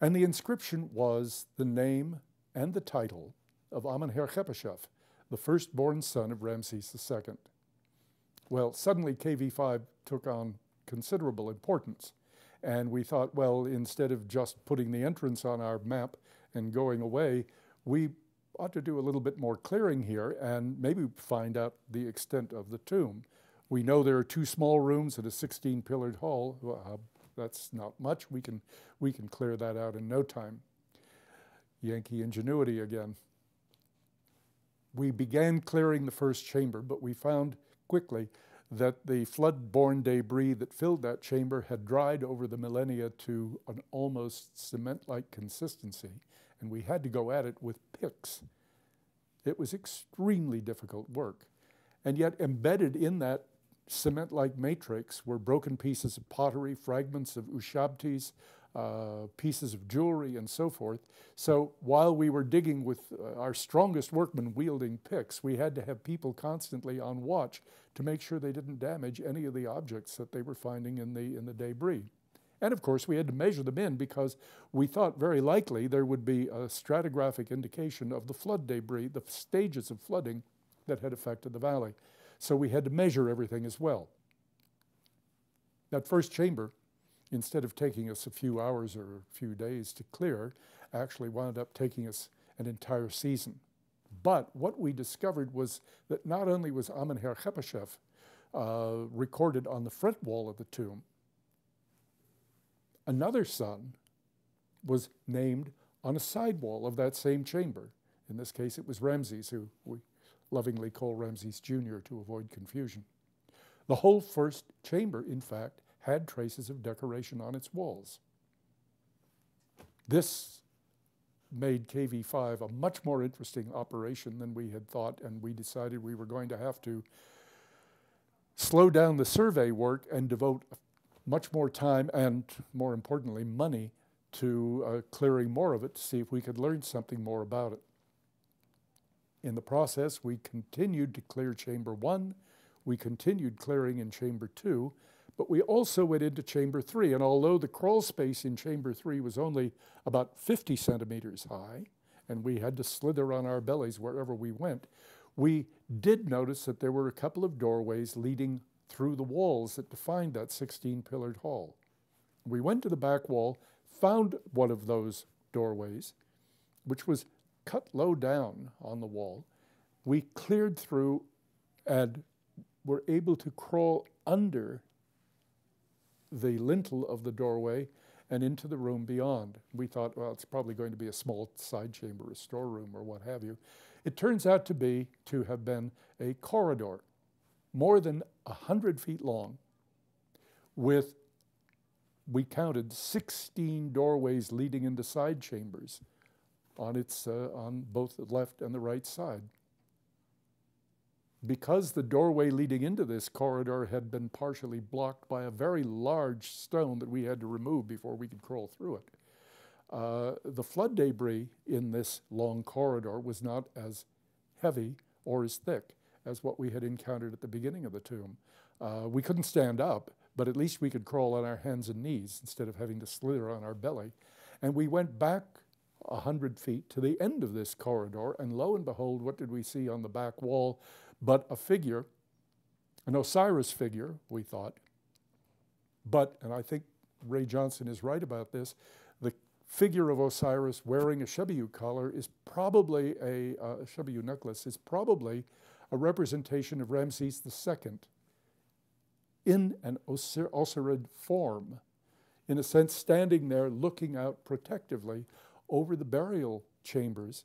And the inscription was the name and the title of Amenhotep, the firstborn son of Ramses II. Well, suddenly KV5 took on considerable importance. And we thought, well, instead of just putting the entrance on our map and going away, we ought to do a little bit more clearing here and maybe find out the extent of the tomb. We know there are 2 small rooms and a 16-pillared hall. That's not much. We can clear that out in no time. Yankee ingenuity again. We began clearing the first chamber, but we found quickly that the flood-borne debris that filled that chamber had dried over the millennia to an almost cement-like consistency, and we had to go at it with picks. It was extremely difficult work, and yet embedded in that cement-like matrix were broken pieces of pottery, fragments of ushabtis, pieces of jewelry, and so forth. So while we were digging with our strongest workmen wielding picks, we had to have people constantly on watch to make sure they didn't damage any of the objects that they were finding in the debris. And of course, we had to measure them in because we thought very likely there would be a stratigraphic indication of the flood debris, the stages of flooding that had affected the valley. So we had to measure everything as well. That first chamber, instead of taking us a few hours or a few days to clear, actually wound up taking us an entire season. But what we discovered was that not only was Amenhotep recorded on the front wall of the tomb, another son was named on a side wall of that same chamber. In this case, it was Ramses, who we lovingly call Ramses Jr. to avoid confusion. The whole first chamber, in fact, had traces of decoration on its walls. This made KV5 a much more interesting operation than we had thought, and we decided we were going to have to slow down the survey work and devote much more time and, more importantly, money to clearing more of it to see if we could learn something more about it. In the process, we continued to clear Chamber 1, we continued clearing in Chamber 2, but we also went into Chamber 3, and although the crawl space in Chamber 3 was only about 50 centimeters high, and we had to slither on our bellies wherever we went, we did notice that there were a couple of doorways leading through the walls that defined that 16-pillared hall. We went to the back wall, found one of those doorways, which was cut low down on the wall. We cleared through and were able to crawl under the lintel of the doorway and into the room beyond. We thought, well, it's probably going to be a small side chamber, a storeroom, or what have you. It turns out to have been a corridor, more than 100 feet long, with, we counted, 16 doorways leading into side chambers on both the left and the right side. Because the doorway leading into this corridor had been partially blocked by a very large stone that we had to remove before we could crawl through it, the flood debris in this long corridor was not as heavy or as thick as what we had encountered at the beginning of the tomb. We couldn't stand up, but at least we could crawl on our hands and knees instead of having to slither on our belly. And we went back 100 feet to the end of this corridor, and lo and behold, what did we see on the back wall but a figure, an Osiris figure, we thought. But, and I think Ray Johnson is right about this, the figure of Osiris wearing a Shebiu collar is probably a Shebiu necklace, is probably a representation of Ramses II in an Osirid form, in a sense standing there looking out protectively over the burial chambers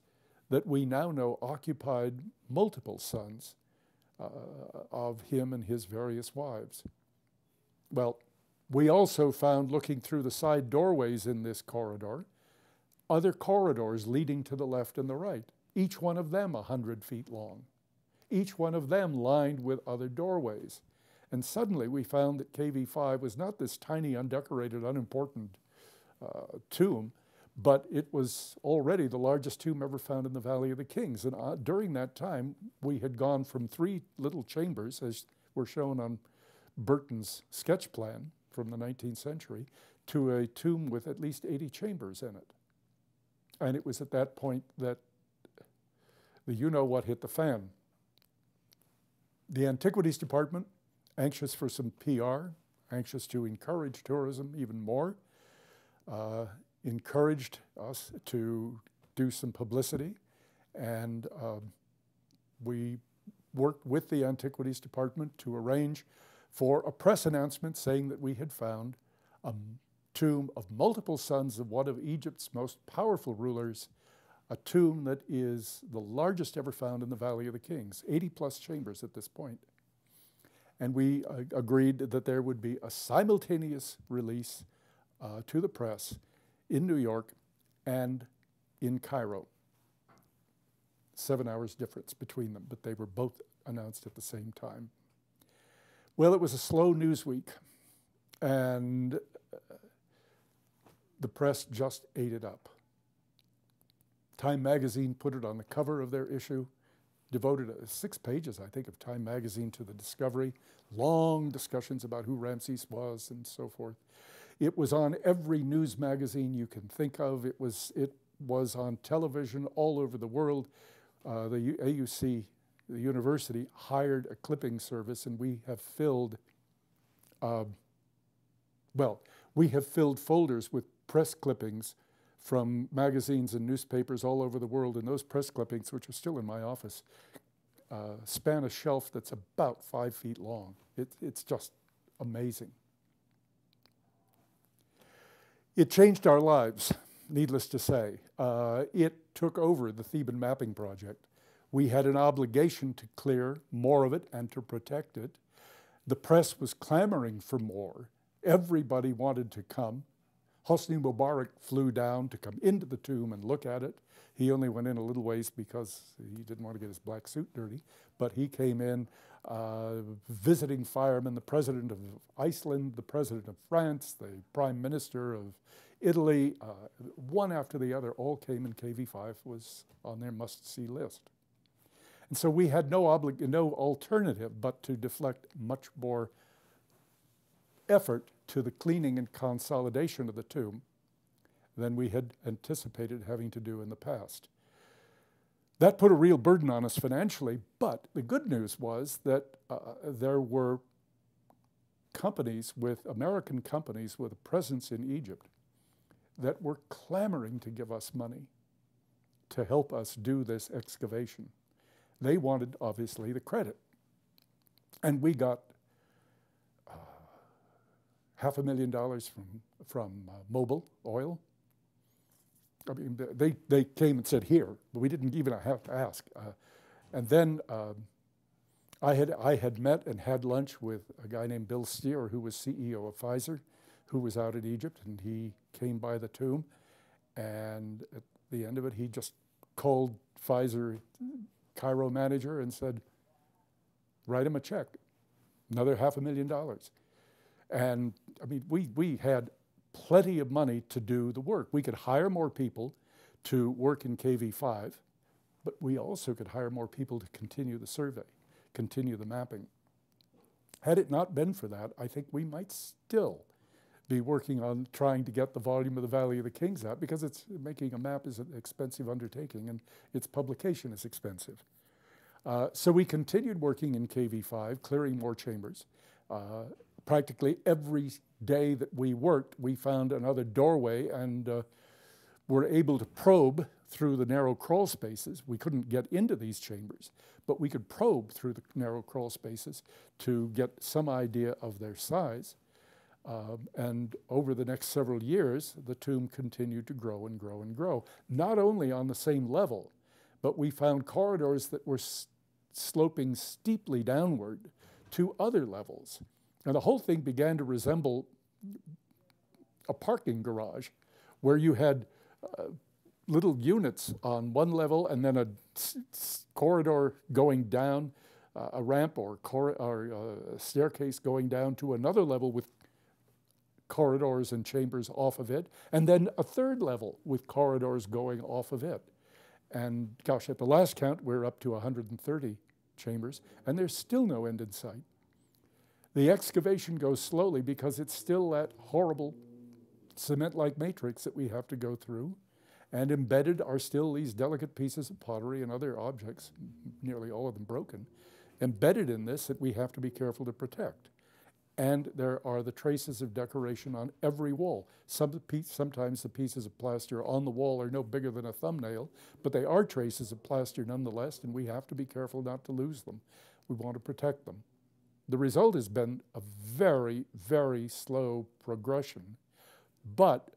that we now know occupied multiple sons of him and his various wives. Well, we also found, looking through the side doorways in this corridor, other corridors leading to the left and the right, each one of them 100 feet long, each one of them lined with other doorways. And suddenly we found that KV5 was not this tiny, undecorated, unimportant tomb, but it was already the largest tomb ever found in the Valley of the Kings. And during that time, we had gone from 3 little chambers, as were shown on Burton's sketch plan, from the 19th century to a tomb with at least 80 chambers in it. And it was at that point that the you-know-what hit the fan. The Antiquities Department, anxious for some PR, anxious to encourage tourism even more, encouraged us to do some publicity, and we worked with the Antiquities Department to arrange for a press announcement saying that we had found a tomb of multiple sons of one of Egypt's most powerful rulers, a tomb that is the largest ever found in the Valley of the Kings, 80+ chambers at this point. And we agreed that there would be a simultaneous release to the press in New York and in Cairo. 7 hours difference between them, but they were both announced at the same time. Well, it was a slow news week, and the press just ate it up. Time magazine put it on the cover of their issue, devoted 6 pages, I think, of Time magazine to the discovery, long discussions about who Ramses was and so forth. It was on every news magazine you can think of. It was on television all over the world. The AUC, the university, hired a clipping service, and we have filled, we have filled folders with press clippings from magazines and newspapers all over the world, and those press clippings, which are still in my office, span a shelf that's about 5 feet long. It's just amazing. It changed our lives, needless to say. It took over the Theban mapping project. We had an obligation to clear more of it and to protect it. The press was clamoring for more. Everybody wanted to come. Hosni Mubarak flew down to come into the tomb and look at it. He only went in a little ways because he didn't want to get his black suit dirty, but he came in visiting firemen, the president of Iceland, the president of France, the prime minister of Italy, one after the other, all came, and KV5 was on their must-see list. And so we had no alternative but to deflect much more effort to the cleaning and consolidation of the tomb than we had anticipated having to do in the past. That put a real burden on us financially, but the good news was that there were American companies with a presence in Egypt that were clamoring to give us money to help us do this excavation. They wanted, obviously, the credit. And we got $500,000 from Mobil Oil. I mean, they came and said, here, but we didn't even have to ask. And then I had met and had lunch with a guy named Bill Steer, who was CEO of Pfizer, who was out in Egypt, and he came by the tomb. And at the end of it, he just called Pfizer Cairo manager and said, write him a check, another $500,000. And I mean, we had plenty of money to do the work. We could hire more people to work in KV5, but we also could hire more people to continue the survey, continue the mapping. Had it not been for that, I think we might still be working on trying to get the volume of the Valley of the Kings out, because making a map is an expensive undertaking and its publication is expensive. So we continued working in KV5, clearing more chambers. Practically every day that we worked, we found another doorway and were able to probe through the narrow crawl spaces. We couldn't get into these chambers, but we could probe through the narrow crawl spaces to get some idea of their size. And over the next several years, the tomb continued to grow and grow and grow, not only on the same level, but we found corridors that were sloping steeply downward to other levels. And the whole thing began to resemble a parking garage where you had little units on one level and then a corridor going down, a ramp or a staircase going down to another level with corridors and chambers off of it, and then a third level with corridors going off of it. And gosh, at the last count, we're up to 130 chambers, and there's still no end in sight. The excavation goes slowly because it's still that horrible cement-like matrix that we have to go through, and embedded are still these delicate pieces of pottery and other objects, nearly all of them broken, embedded in this that we have to be careful to protect. And there are the traces of decoration on every wall. Sometimes the pieces of plaster on the wall are no bigger than a thumbnail, but they are traces of plaster nonetheless, and we have to be careful not to lose them. We want to protect them. The result has been a very, very slow progression, but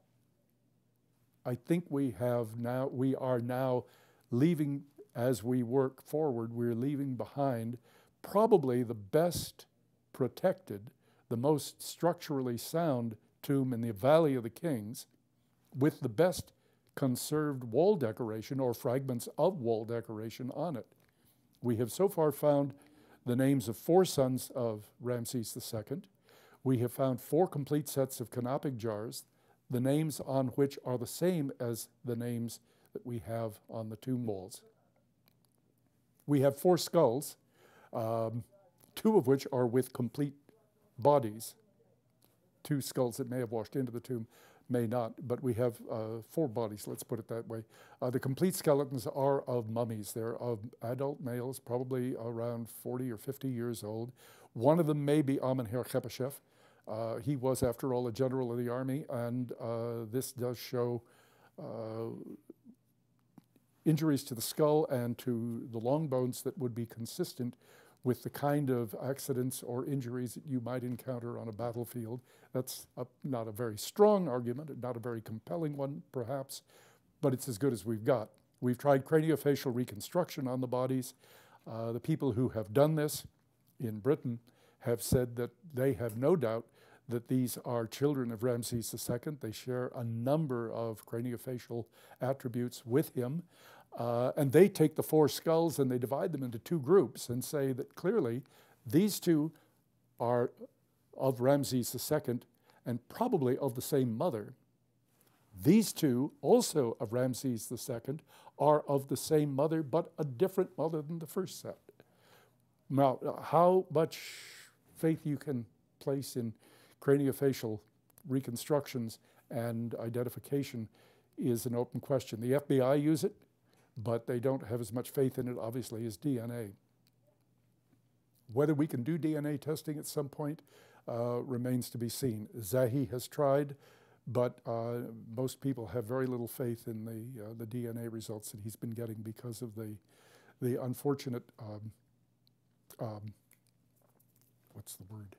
I think we are now leaving, as we work forward, we're leaving behind probably the best protected, the most structurally sound tomb in the Valley of the Kings, with the best conserved wall decoration or fragments of wall decoration on it. We have so far found the names of 4 sons of Ramses II. We have found 4 complete sets of canopic jars, the names on which are the same as the names that we have on the tomb walls. We have 4 skulls, 2 of which are with complete bodies. 2 skulls that may have washed into the tomb, may not, but we have 4 bodies, let's put it that way. The complete skeletons are of mummies. They're of adult males, probably around 40 or 50 years old. One of them may be Amenhotep. He was, after all, a general of the army, and this does show injuries to the skull and to the long bones that would be consistent with the kind of accidents or injuries that you might encounter on a battlefield. That's not a very strong argument, not a very compelling one, perhaps, but it's as good as we've got. We've tried craniofacial reconstruction on the bodies. The people who have done this in Britain have said that they have no doubt that these are children of Ramses II. They share a number of craniofacial attributes with him. And they take the 4 skulls and they divide them into 2 groups and say that clearly these 2 are of Ramses II and probably of the same mother. These 2, also of Ramses II, are of the same mother but a different mother than the first set. Now, how much faith you can place in craniofacial reconstructions and identification is an open question. The FBI use it, but they don't have as much faith in it, obviously, as DNA. Whether we can do DNA testing at some point remains to be seen. Zahi has tried, but most people have very little faith in the DNA results that he's been getting because of the unfortunate, what's the word?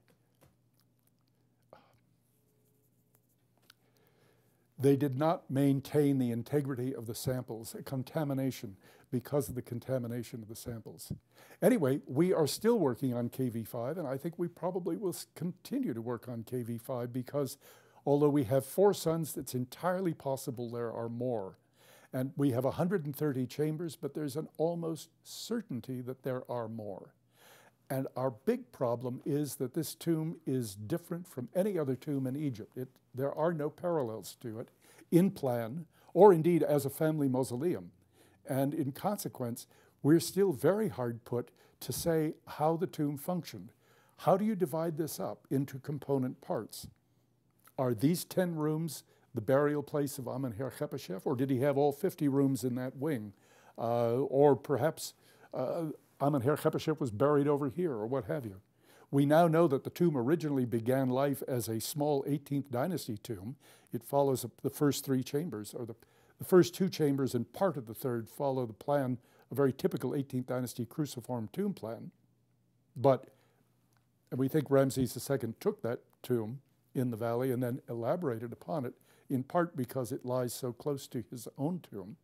They did not maintain the integrity of the samples, contamination, because of the contamination of the samples. Anyway, we are still working on KV5, and I think we probably will continue to work on KV5 because although we have 4 sons, it's entirely possible there are more. And we have 130 chambers, but there's an almost certainty that there are more. And our big problem is that this tomb is different from any other tomb in Egypt. There are no parallels to it in plan, or indeed as a family mausoleum. And in consequence, we're still very hard put to say how the tomb functioned. How do you divide this up into component parts? Are these 10 rooms the burial place of Amenhotep, or did he have all 50 rooms in that wing? Or perhaps Amenhotep was buried over here, or what have you. We now know that the tomb originally began life as a small 18th dynasty tomb. It follows the first 3 chambers, or the first 2 chambers and part of the 3rd follow the plan, a very typical 18th dynasty cruciform tomb plan. But we think Ramses II took that tomb in the valley and then elaborated upon it, in part because it lies so close to his own tomb.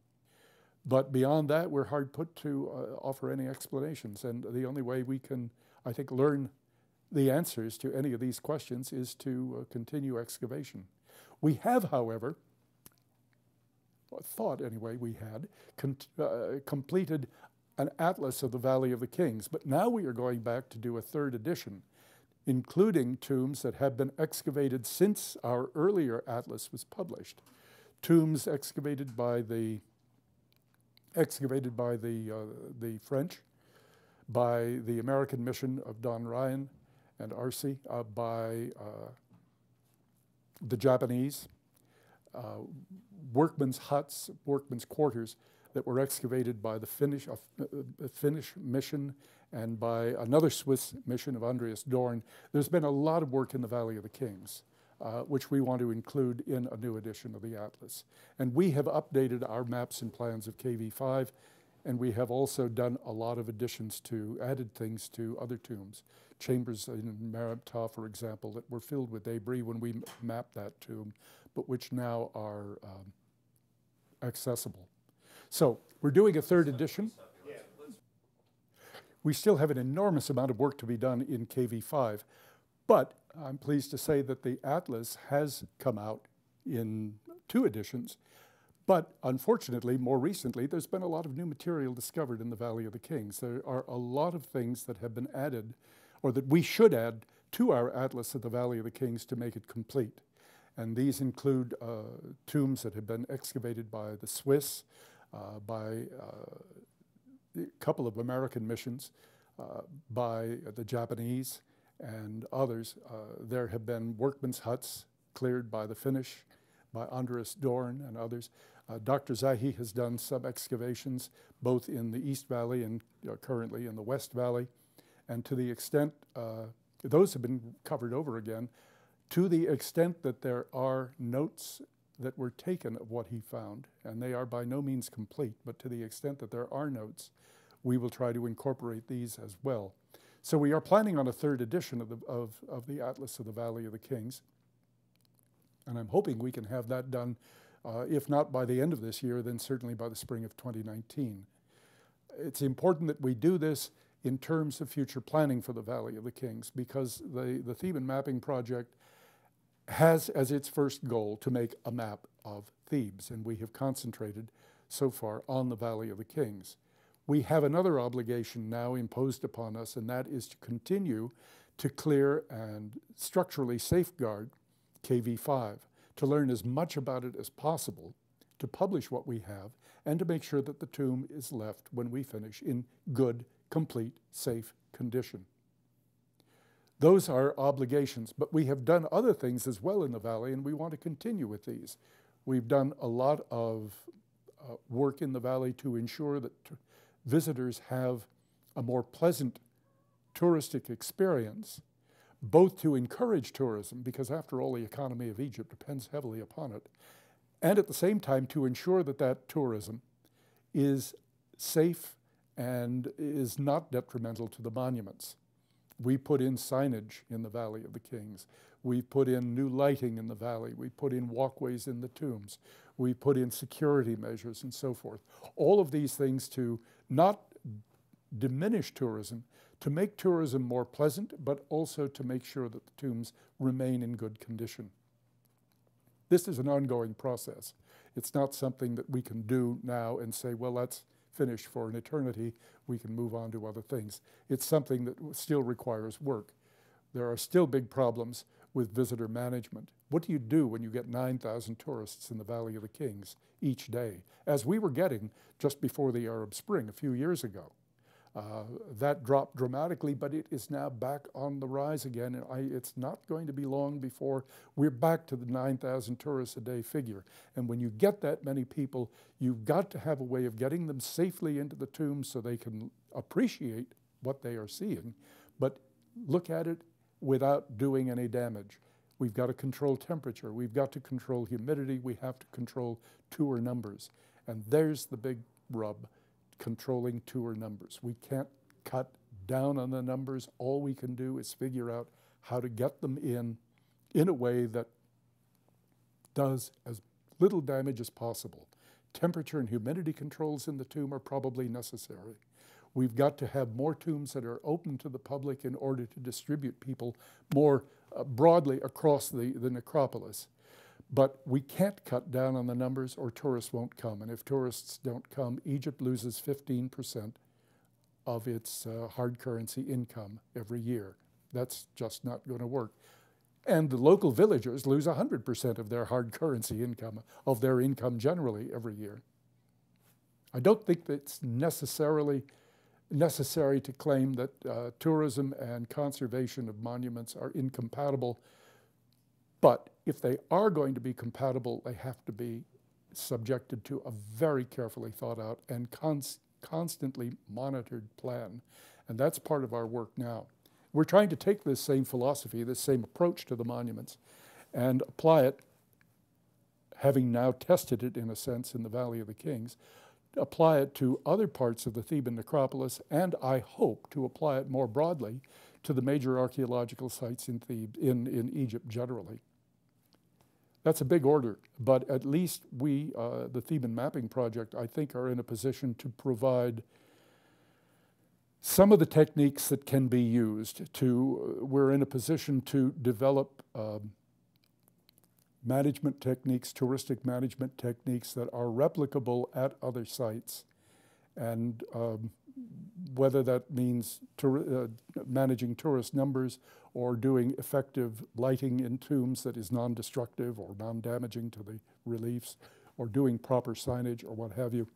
But beyond that, we're hard put to offer any explanations. And the only way we can, I think, learn the answers to any of these questions is to continue excavation. We have, however, thought anyway we had, completed an atlas of the Valley of the Kings. But now we are going back to do a 3rd edition, including tombs that have been excavated since our earlier atlas was published. Tombs excavated by the French, by the American mission of Don Ryan, and Arsi by the Japanese, workmen's huts, workmen's quarters that were excavated by the Finnish mission and by another Swiss mission of Andreas Dorn. There's been a lot of work in the Valley of the Kings, which we want to include in a new edition of the Atlas. And we have updated our maps and plans of KV5, and we have also done a lot of additions to, added things to other tombs. Chambers in Marabta, for example, that were filled with debris when we mapped that tomb, but which now are accessible. So we're doing a third edition. We still have an enormous amount of work to be done in KV5, but I'm pleased to say that the Atlas has come out in 2 editions, but unfortunately, more recently, there's been a lot of new material discovered in the Valley of the Kings. There are a lot of things that have been added, or that we should add to our Atlas of the Valley of the Kings to make it complete. And these include tombs that have been excavated by the Swiss, by a couple of American missions, by the Japanese and others. There have been workmen's huts cleared by the Finnish, by Andreas Dorn and others. Dr. Zahi has done some excavations both in the East Valley and currently in the West Valley. And to the extent, those have been covered over again, to the extent that there are notes that were taken of what he found, and they are by no means complete, but to the extent that there are notes, we will try to incorporate these as well. So we are planning on a third edition of the Atlas of the Valley of the Kings, and I'm hoping we can have that done, if not by the end of this year, then certainly by the spring of 2019. It's important that we do this in terms of future planning for the Valley of the Kings, because the Theban Mapping Project has as its first goal to make a map of Thebes, and we have concentrated so far on the Valley of the Kings. We have another obligation now imposed upon us, and that is to continue to clear and structurally safeguard KV5, to learn as much about it as possible, to publish what we have, and to make sure that the tomb is left when we finish in good, complete, safe condition. Those are obligations, but we have done other things as well in the valley, and we want to continue with these. We've done a lot of work in the valley to ensure that visitors have a more pleasant touristic experience, both to encourage tourism, because after all, the economy of Egypt depends heavily upon it, and at the same time to ensure that that tourism is safe and is not detrimental to the monuments. We put in signage in the Valley of the Kings. We put in new lighting in the valley. We put in walkways in the tombs. We put in security measures and so forth. All of these things to not diminish tourism, to make tourism more pleasant, but also to make sure that the tombs remain in good condition. This is an ongoing process. It's not something that we can do now and say, well, that's finished for an eternity, we can move on to other things. It's something that still requires work. There are still big problems with visitor management. What do you do when you get 9,000 tourists in the Valley of the Kings each day, as we were getting just before the Arab Spring a few years ago? That dropped dramatically, but it is now back on the rise again, and it's not going to be long before we're back to the 9,000 tourists a day figure. And when you get that many people, you've got to have a way of getting them safely into the tombs so they can appreciate what they are seeing, but look at it without doing any damage. We've got to control temperature, we've got to control humidity, we have to control tour numbers. And there's the big rub. Controlling tour numbers. We can't cut down on the numbers. All we can do is figure out how to get them in a way that does as little damage as possible. Temperature and humidity controls in the tomb are probably necessary. We've got to have more tombs that are open to the public in order to distribute people more broadly across the necropolis. But we can't cut down on the numbers or tourists won't come. And if tourists don't come, Egypt loses 15% of its hard currency income every year. That's just not going to work. And the local villagers lose 100% of their hard currency income, of their income generally every year. I don't think that's necessarily necessary to claim that tourism and conservation of monuments are incompatible. But if they are going to be compatible, they have to be subjected to a very carefully thought out and constantly monitored plan. And that's part of our work now. We're trying to take this same philosophy, this same approach to the monuments, and apply it, having now tested it in a sense in the Valley of the Kings, apply it to other parts of the Theban necropolis, and I hope to apply it more broadly to the major archaeological sites in Thebes, in Egypt generally. That's a big order, but at least we, the Theban Mapping Project, I think are in a position to provide some of the techniques that can be used to, we're in a position to develop management techniques, touristic management techniques that are replicable at other sites. And whether that means managing tourist numbers or doing effective lighting in tombs that is non-destructive or non-damaging to the reliefs, or doing proper signage or what have you.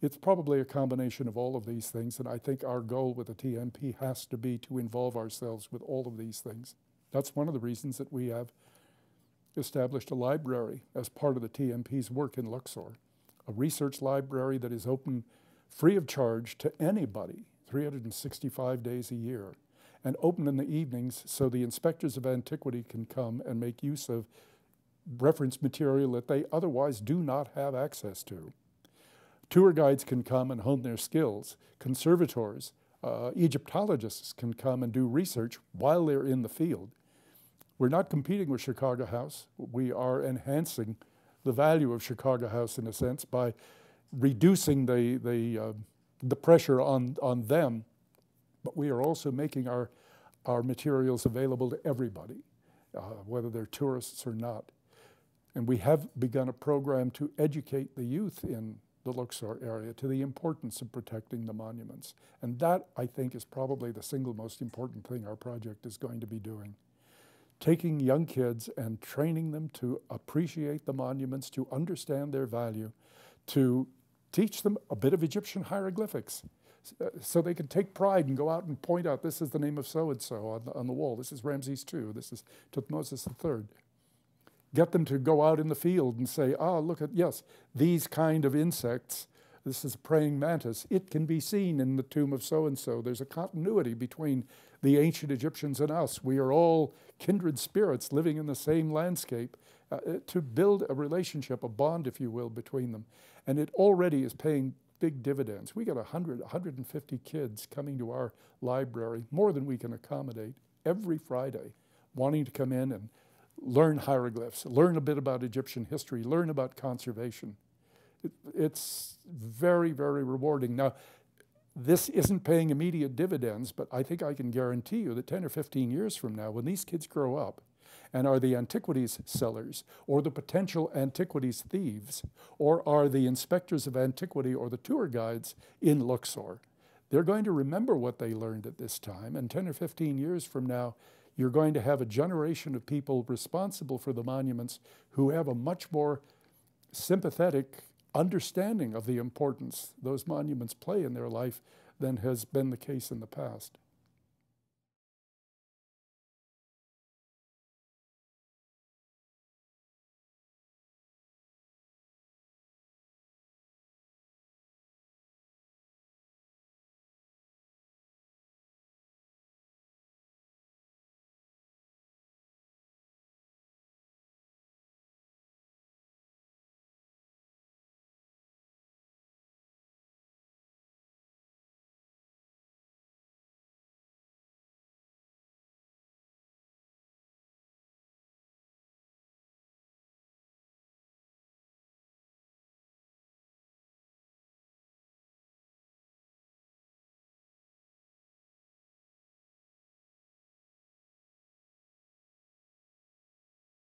It's probably a combination of all of these things, and I think our goal with the TMP has to be to involve ourselves with all of these things. That's one of the reasons that we have established a library as part of the TMP's work in Luxor, a research library that is open free of charge to anybody 365 days a year, and open in the evenings so the inspectors of antiquity can come and make use of reference material that they otherwise do not have access to. Tour guides can come and hone their skills. Conservators, Egyptologists can come and do research while they're in the field. We're not competing with Chicago House. We are enhancing the value of Chicago House in a sense by reducing the pressure on them, but we are also making our materials available to everybody, whether they're tourists or not. And we have begun a program to educate the youth in the Luxor area to the importance of protecting the monuments. And that, I think, is probably the single most important thing our project is going to be doing. Taking young kids and training them to appreciate the monuments, to understand their value, to teach them a bit of Egyptian hieroglyphics so they can take pride and go out and point out, this is the name of so-and-so on the wall, this is Ramses II, this is Thutmose III. Get them to go out in the field and say, look at, yes, these kind of insects, this is a praying mantis, it can be seen in the tomb of so-and-so. There's a continuity between the ancient Egyptians and us. We are all kindred spirits living in the same landscape, to build a relationship, a bond, if you will, between them. And it already is paying big dividends. We got 150 kids coming to our library, more than we can accommodate, every Friday, wanting to come in and learn hieroglyphs, learn a bit about Egyptian history, learn about conservation. It's very, very rewarding. Now, this isn't paying immediate dividends, but I think I can guarantee you that 10 or 15 years from now, when these kids grow up and are the antiquities sellers or the potential antiquities thieves or are the inspectors of antiquity or the tour guides in Luxor, they're going to remember what they learned at this time. And 10 or 15 years from now, you're going to have a generation of people responsible for the monuments who have a much more sympathetic understanding of the importance those monuments play in their life than has been the case in the past.